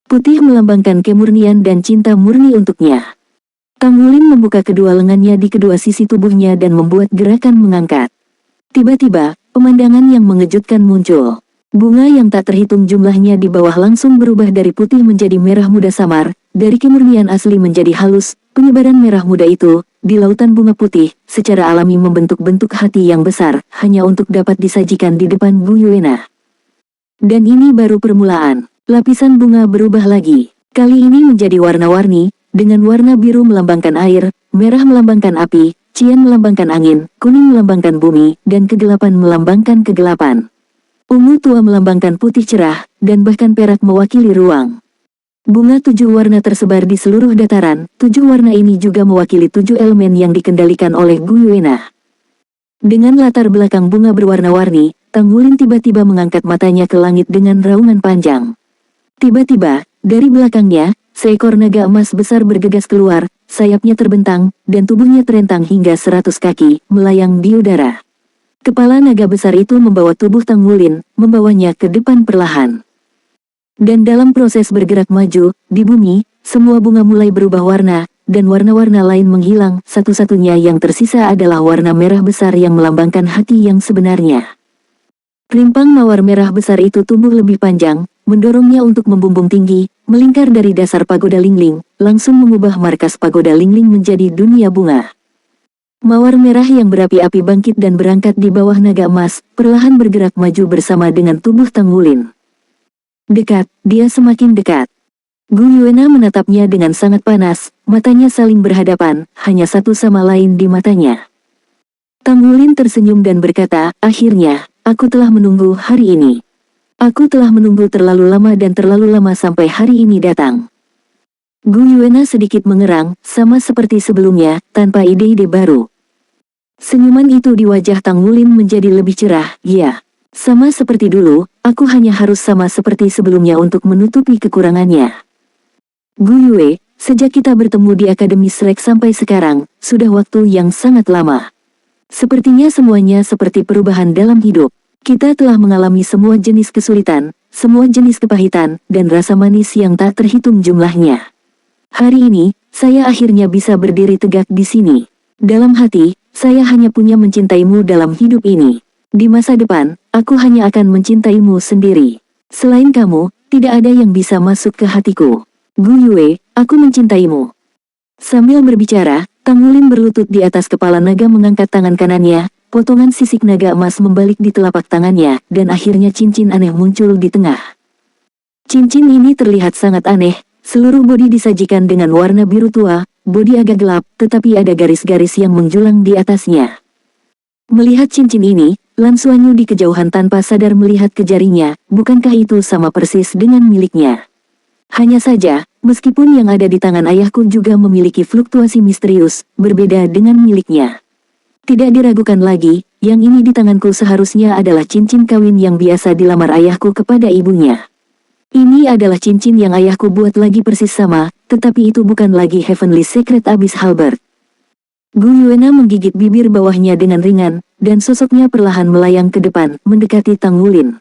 Putih melambangkan kemurnian dan cinta murni untuknya. Tang Wulin membuka kedua lengannya di kedua sisi tubuhnya dan membuat gerakan mengangkat. Tiba-tiba, pemandangan yang mengejutkan muncul. Bunga yang tak terhitung jumlahnya di bawah langsung berubah dari putih menjadi merah muda samar, dari kemurnian asli menjadi halus. Penyebaran merah muda itu, di lautan bunga putih, secara alami membentuk bentuk hati yang besar, hanya untuk dapat disajikan di depan Gu Yuena. Dan ini baru permulaan. Lapisan bunga berubah lagi. Kali ini menjadi warna-warni, dengan warna biru melambangkan air, merah melambangkan api, cian melambangkan angin, kuning melambangkan bumi, dan kegelapan melambangkan kegelapan. Ungu tua melambangkan putih cerah, dan bahkan perak mewakili ruang. Bunga 7 warna tersebar di seluruh dataran, 7 warna ini juga mewakili 7 elemen yang dikendalikan oleh Gu Yuena. Dengan latar belakang bunga berwarna-warni, Tang Wulin tiba-tiba mengangkat matanya ke langit dengan raungan panjang. Tiba-tiba, dari belakangnya, seekor naga emas besar bergegas keluar, sayapnya terbentang, dan tubuhnya terentang hingga 100 kaki, melayang di udara. Kepala naga besar itu membawa tubuh Tang Wulin, membawanya ke depan perlahan. Dan dalam proses bergerak maju, di bumi, semua bunga mulai berubah warna, dan warna-warna lain menghilang, satu-satunya yang tersisa adalah warna merah besar yang melambangkan hati yang sebenarnya. Rimpang mawar merah besar itu tumbuh lebih panjang, mendorongnya untuk membumbung tinggi, melingkar dari dasar pagoda Lingling, langsung mengubah markas pagoda Lingling menjadi dunia bunga. Mawar merah yang berapi-api bangkit dan berangkat di bawah naga emas, perlahan bergerak maju bersama dengan tubuh Tang Wulin. Dekat, dia semakin dekat. Gu Yuena menatapnya dengan sangat panas, matanya saling berhadapan, hanya satu sama lain di matanya. Tang Wulin tersenyum dan berkata, akhirnya, aku telah menunggu hari ini. Aku telah menunggu terlalu lama dan terlalu lama sampai hari ini datang. Gu Yuena sedikit mengerang, sama seperti sebelumnya, tanpa ide-ide baru. Senyuman itu di wajah Tang Wulin menjadi lebih cerah, ya. Sama seperti dulu, aku hanya harus sama seperti sebelumnya untuk menutupi kekurangannya. Gu Yue, sejak kita bertemu di Akademi Selek sampai sekarang, sudah waktu yang sangat lama. Sepertinya semuanya seperti perubahan dalam hidup. Kita telah mengalami semua jenis kesulitan, semua jenis kepahitan, dan rasa manis yang tak terhitung jumlahnya. Hari ini, saya akhirnya bisa berdiri tegak di sini. Dalam hati, saya hanya punya mencintaimu dalam hidup ini. Di masa depan, aku hanya akan mencintaimu sendiri. Selain kamu, tidak ada yang bisa masuk ke hatiku. Gu Yue, aku mencintaimu. Sambil berbicara, Tang Wulin berlutut di atas kepala naga mengangkat tangan kanannya, potongan sisik naga emas membalik di telapak tangannya, dan akhirnya cincin aneh muncul di tengah. Cincin ini terlihat sangat aneh, seluruh bodi disajikan dengan warna biru tua, bodi agak gelap, tetapi ada garis-garis yang menjulang di atasnya. Melihat cincin ini, Lan Xuanyu di kejauhan tanpa sadar melihat ke jarinya, bukankah itu sama persis dengan miliknya? Hanya saja, meskipun yang ada di tangan ayahku juga memiliki fluktuasi misterius, berbeda dengan miliknya. Tidak diragukan lagi, yang ini di tanganku seharusnya adalah cincin kawin yang biasa dilamar ayahku kepada ibunya. Ini adalah cincin yang ayahku buat lagi persis sama, tetapi itu bukan lagi Heavenly Secret Abyss Halberd. Gu Yuena menggigit bibir bawahnya dengan ringan, dan sosoknya perlahan melayang ke depan, mendekati Tang Wulin.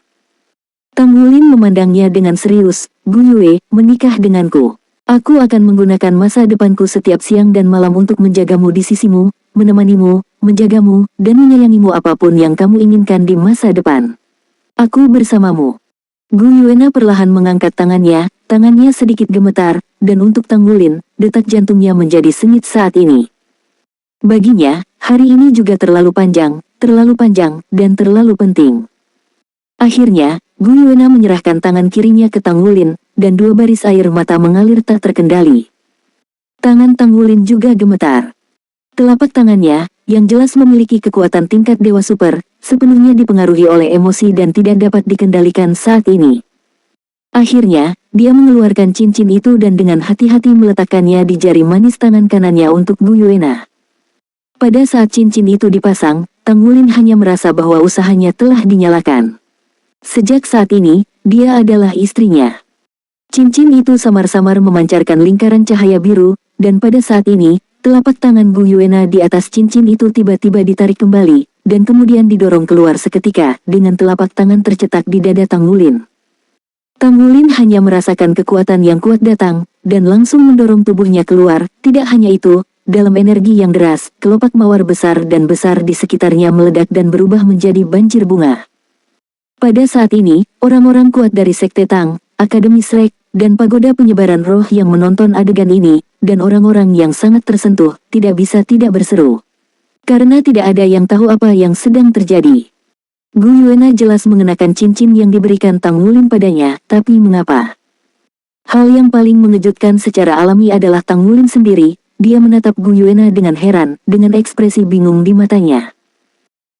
Tang Wulin memandangnya dengan serius. Gu Yue, menikah denganku. Aku akan menggunakan masa depanku setiap siang dan malam untuk menjagamu di sisimu, menemanimu, menjagamu, dan menyayangimu apapun yang kamu inginkan di masa depan. Aku bersamamu. Gu Yuena perlahan mengangkat tangannya sedikit gemetar, dan untuk Tang Wulin, detak jantungnya menjadi sengit saat ini. Baginya, hari ini juga terlalu panjang, dan terlalu penting. Akhirnya, Gu Yuena menyerahkan tangan kirinya ke Tang Wulin, dan dua baris air mata mengalir tak terkendali. Tangan Tang Wulin juga gemetar. Telapak tangannya, yang jelas memiliki kekuatan tingkat Dewa Super, sepenuhnya dipengaruhi oleh emosi dan tidak dapat dikendalikan saat ini. Akhirnya, dia mengeluarkan cincin itu dan dengan hati-hati meletakkannya di jari manis tangan kanannya untuk Gu Yuena. Pada saat cincin itu dipasang, Tang Wulin hanya merasa bahwa usahanya telah dinyalakan. Sejak saat ini, dia adalah istrinya. Cincin itu samar-samar memancarkan lingkaran cahaya biru, dan pada saat ini, telapak tangan Gu Yuena di atas cincin itu tiba-tiba ditarik kembali, dan kemudian didorong keluar seketika, dengan telapak tangan tercetak di dada Tang Wulin. Tang Wulin hanya merasakan kekuatan yang kuat datang, dan langsung mendorong tubuhnya keluar. Tidak hanya itu, dalam energi yang deras, kelopak mawar besar dan besar di sekitarnya meledak dan berubah menjadi banjir bunga. Pada saat ini, orang-orang kuat dari Sekte Tang, Akademi Shrek, dan Pagoda Penyebaran Roh yang menonton adegan ini, dan orang-orang yang sangat tersentuh, tidak bisa tidak berseru. Karena tidak ada yang tahu apa yang sedang terjadi. Gu Yuena jelas mengenakan cincin yang diberikan Tang Wulin padanya, tapi mengapa? Hal yang paling mengejutkan secara alami adalah Tang Wulin sendiri. Dia menatap Gu Yuena dengan heran, dengan ekspresi bingung di matanya.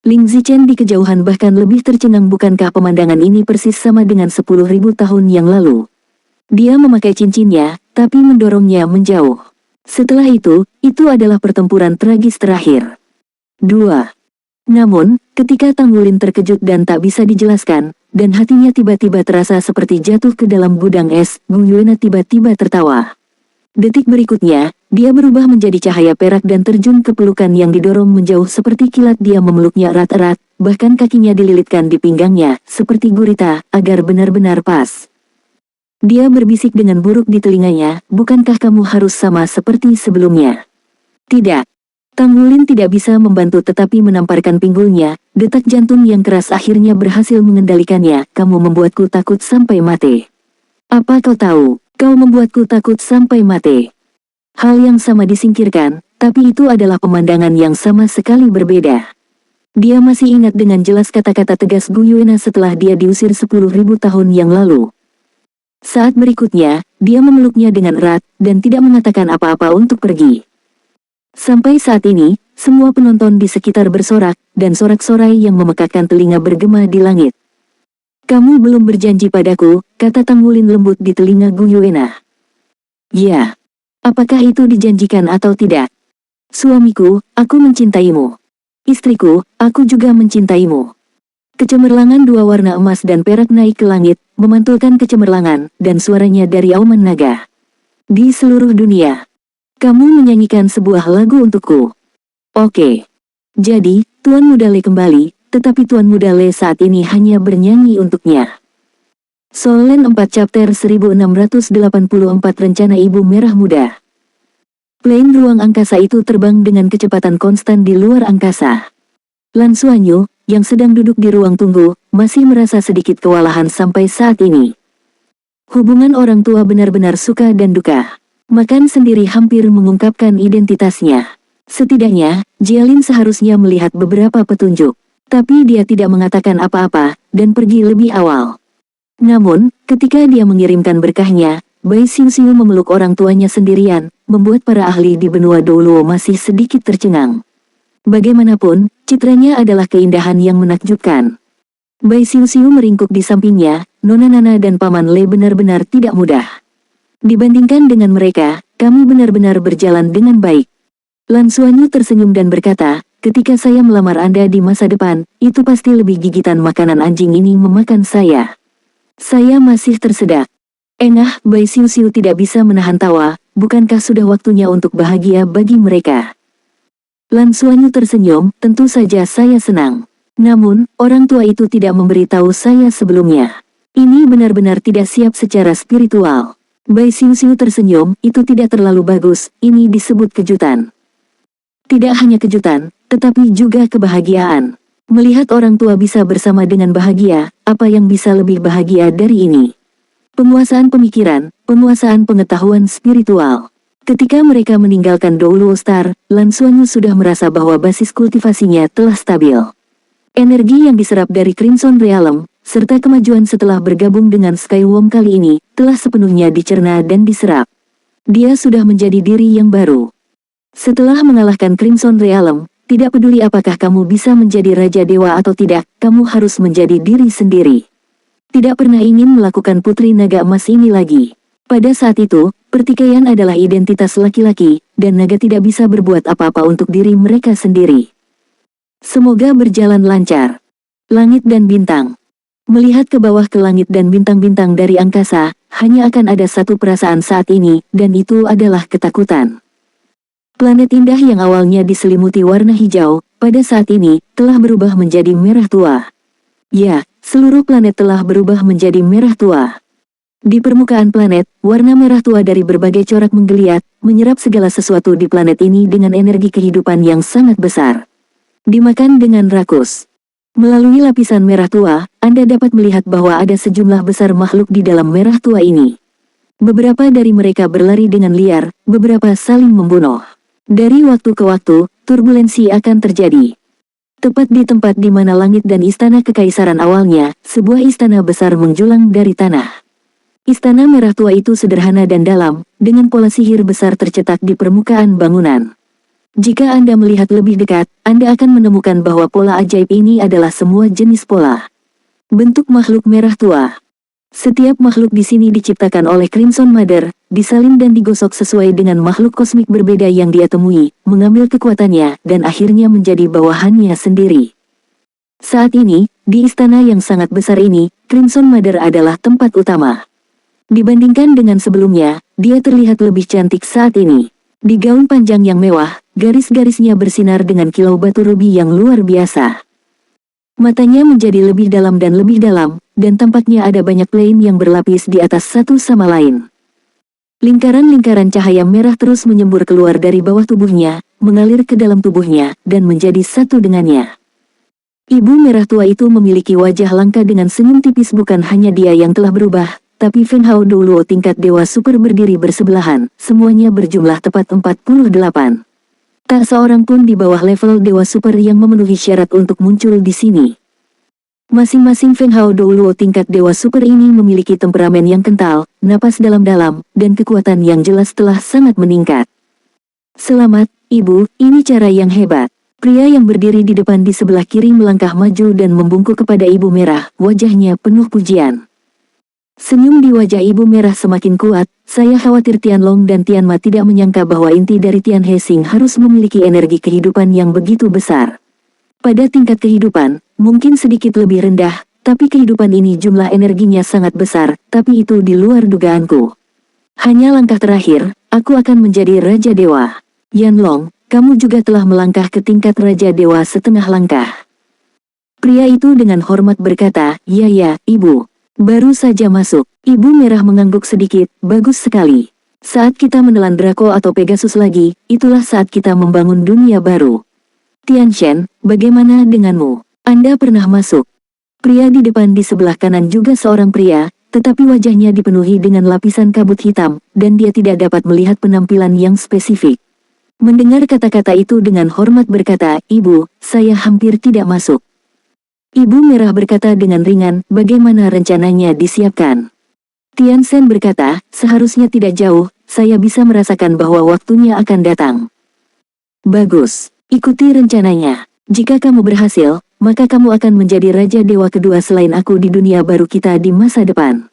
Ling Zichen di kejauhan bahkan lebih tercengang. Bukankah pemandangan ini persis sama dengan 10.000 tahun yang lalu? Dia memakai cincinnya, tapi mendorongnya menjauh. Setelah itu adalah pertempuran tragis terakhir. 2. Namun, ketika Tang Wulin terkejut dan tak bisa dijelaskan, dan hatinya tiba-tiba terasa seperti jatuh ke dalam gudang es, Gu Yuena tiba-tiba tertawa. Detik berikutnya, dia berubah menjadi cahaya perak dan terjun ke pelukan yang didorong menjauh seperti kilat. Dia memeluknya erat-erat, bahkan kakinya dililitkan di pinggangnya, seperti gurita, agar benar-benar pas. Dia berbisik dengan buruk di telinganya, bukankah kamu harus sama seperti sebelumnya? Tidak. Tang Wulin tidak bisa membantu tetapi menamparkan pinggulnya, detak jantung yang keras akhirnya berhasil mengendalikannya. Kamu membuatku takut sampai mati. Apa kau tahu? Kau membuatku takut sampai mati. Hal yang sama disingkirkan, tapi itu adalah pemandangan yang sama sekali berbeda. Dia masih ingat dengan jelas kata-kata tegas Gu Yuena setelah dia diusir 10.000 tahun yang lalu. Saat berikutnya, dia memeluknya dengan erat, dan tidak mengatakan apa-apa untuk pergi. Sampai saat ini, semua penonton di sekitar bersorak, dan sorak-sorai yang memekakkan telinga bergema di langit. Kamu belum berjanji padaku, kata Tang Wulin lembut di telinga Gu Yuena. Ya. Apakah itu dijanjikan atau tidak? Suamiku, aku mencintaimu. Istriku, aku juga mencintaimu. Kecemerlangan dua warna emas dan perak naik ke langit, memantulkan kecemerlangan, dan suaranya dari auman naga. Di seluruh dunia, kamu menyanyikan sebuah lagu untukku. Oke. Jadi, Tuan Muda Le kembali, tetapi Tuan Muda Le saat ini hanya bernyanyi untuknya. Solen 4 Chapter 1684 Rencana Ibu Merah Muda. Plane ruang angkasa itu terbang dengan kecepatan konstan di luar angkasa. Lan Xuanyu, yang sedang duduk di ruang tunggu, masih merasa sedikit kewalahan sampai saat ini. Hubungan orang tua benar-benar suka dan duka. Makan sendiri hampir mengungkapkan identitasnya. Setidaknya, Jialin seharusnya melihat beberapa petunjuk. Tapi dia tidak mengatakan apa-apa, dan pergi lebih awal. Namun, ketika dia mengirimkan berkahnya, Bai Xingxiu memeluk orang tuanya sendirian, membuat para ahli di benua Douluo masih sedikit tercengang. Bagaimanapun, citranya adalah keindahan yang menakjubkan. Bai Xingxiu meringkuk di sampingnya, Nona Nana dan Paman Le benar-benar tidak mudah. Dibandingkan dengan mereka, kami benar-benar berjalan dengan baik. Lan Xuanyu tersenyum dan berkata, ketika saya melamar Anda di masa depan, itu pasti lebih gigitan makanan anjing ini memakan saya. Saya masih tersedak. Engah, Bai Xingxiu tidak bisa menahan tawa, bukankah sudah waktunya untuk bahagia bagi mereka? Lan Xuanyu tersenyum, tentu saja saya senang. Namun, orang tua itu tidak memberitahu saya sebelumnya. Ini benar-benar tidak siap secara spiritual. Bai Xingxiu tersenyum, itu tidak terlalu bagus, ini disebut kejutan. Tidak hanya kejutan, tetapi juga kebahagiaan. Melihat orang tua bisa bersama dengan bahagia, apa yang bisa lebih bahagia dari ini? Penguasaan pemikiran, penguasaan pengetahuan spiritual. Ketika mereka meninggalkan Douluo Star, Lan Xuanyu sudah merasa bahwa basis kultivasinya telah stabil. Energi yang diserap dari Crimson Realm, serta kemajuan setelah bergabung dengan Skywomb kali ini, telah sepenuhnya dicerna dan diserap. Dia sudah menjadi diri yang baru. Setelah mengalahkan Crimson Realm, tidak peduli apakah kamu bisa menjadi Raja Dewa atau tidak, kamu harus menjadi diri sendiri. Tidak pernah ingin melakukan Putri Naga Emas ini lagi. Pada saat itu, pertikaian adalah identitas laki-laki, dan naga tidak bisa berbuat apa-apa untuk diri mereka sendiri. Semoga berjalan lancar. Langit dan bintang. Melihat ke bawah ke langit dan bintang-bintang dari angkasa, hanya akan ada satu perasaan saat ini, dan itu adalah ketakutan. Planet indah yang awalnya diselimuti warna hijau, pada saat ini, telah berubah menjadi merah tua. Ya, seluruh planet telah berubah menjadi merah tua. Di permukaan planet, warna merah tua dari berbagai corak menggeliat, menyerap segala sesuatu di planet ini dengan energi kehidupan yang sangat besar. Dimakan dengan rakus. Melalui lapisan merah tua, Anda dapat melihat bahwa ada sejumlah besar makhluk di dalam merah tua ini. Beberapa dari mereka berlari dengan liar, beberapa saling membunuh. Dari waktu ke waktu, turbulensi akan terjadi. Tepat di tempat di mana langit dan istana kekaisaran awalnya, sebuah istana besar menjulang dari tanah. Istana merah tua itu sederhana dan dalam, dengan pola sihir besar tercetak di permukaan bangunan. Jika Anda melihat lebih dekat, Anda akan menemukan bahwa pola ajaib ini adalah semua jenis pola. Bentuk makhluk merah tua. Setiap makhluk di sini diciptakan oleh Crimson Mother, disalin dan digosok sesuai dengan makhluk kosmik berbeda yang dia temui, mengambil kekuatannya, dan akhirnya menjadi bawahannya sendiri. Saat ini, di istana yang sangat besar ini, Crimson Mother adalah tempat utama. Dibandingkan dengan sebelumnya, dia terlihat lebih cantik saat ini. Di gaun panjang yang mewah, garis-garisnya bersinar dengan kilau batu rubi yang luar biasa. Matanya menjadi lebih dalam, dan tampaknya ada banyak flame yang berlapis di atas satu sama lain. Lingkaran-lingkaran cahaya merah terus menyembur keluar dari bawah tubuhnya, mengalir ke dalam tubuhnya, dan menjadi satu dengannya. Ibu merah tua itu memiliki wajah langka dengan senyum tipis. Bukan hanya dia yang telah berubah, tapi Feng Hao Douluo tingkat Dewa Super berdiri bersebelahan, semuanya berjumlah tepat 48. Tak seorang pun di bawah level Dewa Super yang memenuhi syarat untuk muncul di sini. Masing-masing Feng Hao Douluo tingkat Dewa Super ini memiliki temperamen yang kental, napas dalam-dalam, dan kekuatan yang jelas telah sangat meningkat. Selamat, Ibu, ini cara yang hebat. Pria yang berdiri di depan di sebelah kiri melangkah maju dan membungkuk kepada Ibu Merah, wajahnya penuh pujian. Senyum di wajah Ibu Merah semakin kuat. Saya khawatir Tianlong dan Tianma tidak menyangka bahwa inti dari Tian Hexing harus memiliki energi kehidupan yang begitu besar. Pada tingkat kehidupan, mungkin sedikit lebih rendah, tapi kehidupan ini jumlah energinya sangat besar, tapi itu di luar dugaanku. Hanya langkah terakhir, aku akan menjadi Raja Dewa. Yanlong, kamu juga telah melangkah ke tingkat Raja Dewa setengah langkah. Pria itu dengan hormat berkata, ya, Ibu. Baru saja masuk. Ibu Merah mengangguk sedikit, bagus sekali. Saat kita menelan Draco atau Pegasus lagi, itulah saat kita membangun dunia baru. Tianshen, bagaimana denganmu? Anda pernah masuk? Pria di depan di sebelah kanan juga seorang pria, tetapi wajahnya dipenuhi dengan lapisan kabut hitam, dan dia tidak dapat melihat penampilan yang spesifik. Mendengar kata-kata itu dengan hormat berkata, "Ibu, saya hampir tidak masuk." Ibu Merah berkata dengan ringan, "Bagaimana rencananya disiapkan?" Tian Shen berkata, "Seharusnya tidak jauh, saya bisa merasakan bahwa waktunya akan datang." "Bagus, ikuti rencananya. Jika kamu berhasil, maka kamu akan menjadi Raja Dewa kedua selain aku di dunia baru kita di masa depan."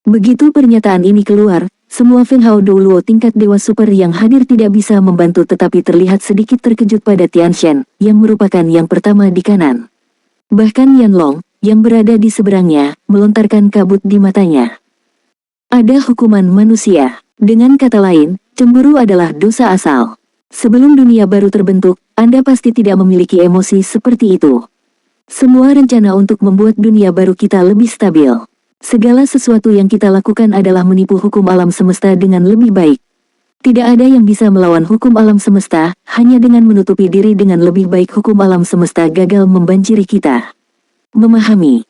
Begitu pernyataan ini keluar, semua Feng Hao Douluo tingkat Dewa Super yang hadir tidak bisa membantu tetapi terlihat sedikit terkejut pada Tian Shen, yang merupakan yang pertama di kanan. Bahkan Yan Long, yang berada di seberangnya, melontarkan kabut di matanya. Ada hukuman manusia. Dengan kata lain, cemburu adalah dosa asal. Sebelum dunia baru terbentuk, Anda pasti tidak memiliki emosi seperti itu. Semua rencana untuk membuat dunia baru kita lebih stabil. Segala sesuatu yang kita lakukan adalah menipu hukum alam semesta dengan lebih baik. Tidak ada yang bisa melawan hukum alam semesta, hanya dengan menutupi diri dengan lebih baik hukum alam semesta gagal membanjiri kita. Memahami.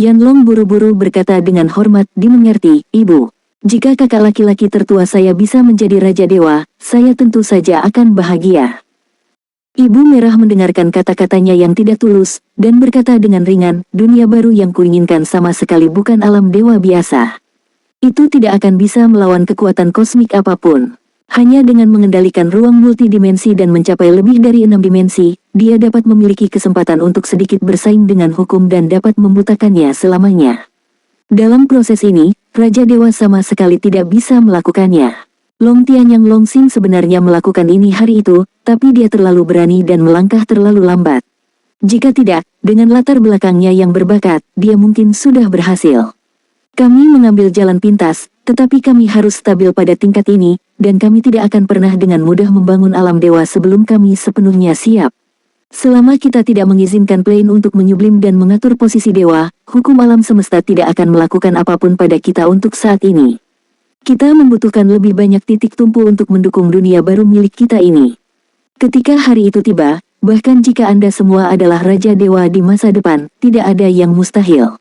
Yan Long buru-buru berkata dengan hormat, "Dimengerti, Ibu. Jika kakak laki-laki tertua saya bisa menjadi Raja Dewa, saya tentu saja akan bahagia." Ibu Merah mendengarkan kata-katanya yang tidak tulus, dan berkata dengan ringan, "Dunia baru yang kuinginkan sama sekali bukan alam dewa biasa. Itu tidak akan bisa melawan kekuatan kosmik apapun. Hanya dengan mengendalikan ruang multidimensi dan mencapai lebih dari 6 dimensi, dia dapat memiliki kesempatan untuk sedikit bersaing dengan hukum dan dapat membutakannya selamanya. Dalam proses ini, Raja Dewa sama sekali tidak bisa melakukannya." Long Tianyang Long Xing sebenarnya melakukan ini hari itu, tapi dia terlalu berani dan melangkah terlalu lambat. Jika tidak, dengan latar belakangnya yang berbakat, dia mungkin sudah berhasil. "Kami mengambil jalan pintas, tetapi kami harus stabil pada tingkat ini, dan kami tidak akan pernah dengan mudah membangun alam dewa sebelum kami sepenuhnya siap. Selama kita tidak mengizinkan plane untuk menyublim dan mengatur posisi dewa, hukum alam semesta tidak akan melakukan apapun pada kita untuk saat ini. Kita membutuhkan lebih banyak titik tumpu untuk mendukung dunia baru milik kita ini. Ketika hari itu tiba, bahkan jika Anda semua adalah Raja Dewa di masa depan, tidak ada yang mustahil."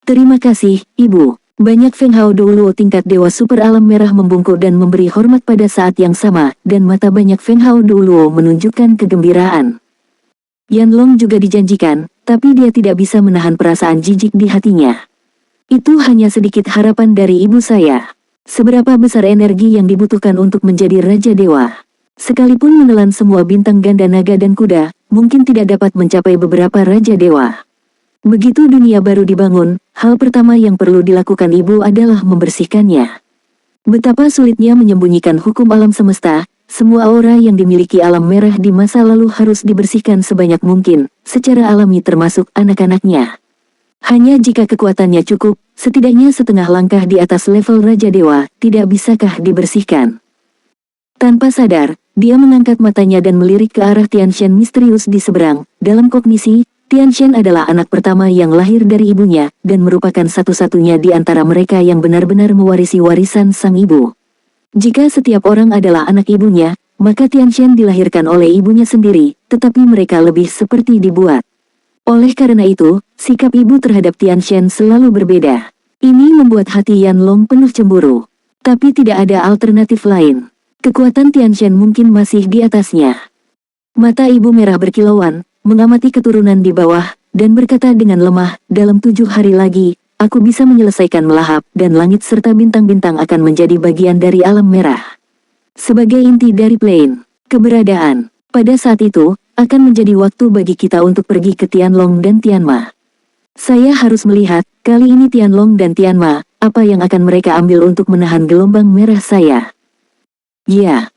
"Terima kasih, Ibu." Banyak Feng Hao Douluo tingkat Dewa Super Alam Merah membungkuk dan memberi hormat pada saat yang sama, dan mata banyak Feng Hao Douluo menunjukkan kegembiraan. Yan Long juga dijanjikan, tapi dia tidak bisa menahan perasaan jijik di hatinya. "Itu hanya sedikit harapan dari ibu saya. Seberapa besar energi yang dibutuhkan untuk menjadi Raja Dewa? Sekalipun menelan semua bintang ganda naga dan kuda, mungkin tidak dapat mencapai beberapa Raja Dewa." Begitu dunia baru dibangun, hal pertama yang perlu dilakukan ibu adalah membersihkannya. Betapa sulitnya menyembunyikan hukum alam semesta, semua aura yang dimiliki alam merah di masa lalu harus dibersihkan sebanyak mungkin, secara alami termasuk anak-anaknya. Hanya jika kekuatannya cukup, setidaknya setengah langkah di atas level Raja Dewa, tidak bisakah dibersihkan? Tanpa sadar, dia mengangkat matanya dan melirik ke arah Tian Shen misterius di seberang. Dalam kognisi, Tian Shen adalah anak pertama yang lahir dari ibunya, dan merupakan satu-satunya di antara mereka yang benar-benar mewarisi warisan sang ibu. Jika setiap orang adalah anak ibunya, maka Tian Shen dilahirkan oleh ibunya sendiri, tetapi mereka lebih seperti dibuat. Oleh karena itu, sikap ibu terhadap Tian Shen selalu berbeda. Ini membuat hati Yan Long penuh cemburu. Tapi tidak ada alternatif lain. Kekuatan Tian Shen mungkin masih di atasnya. Mata ibu merah berkilauan, mengamati keturunan di bawah, dan berkata dengan lemah, "Dalam 7 hari lagi, aku bisa menyelesaikan melahap, dan langit serta bintang-bintang akan menjadi bagian dari alam merah. Sebagai inti dari plane, keberadaan. Pada saat itu, akan menjadi waktu bagi kita untuk pergi ke Tianlong dan Tianma. Saya harus melihat, kali ini Tianlong dan Tianma, apa yang akan mereka ambil untuk menahan gelombang merah saya." "Ya."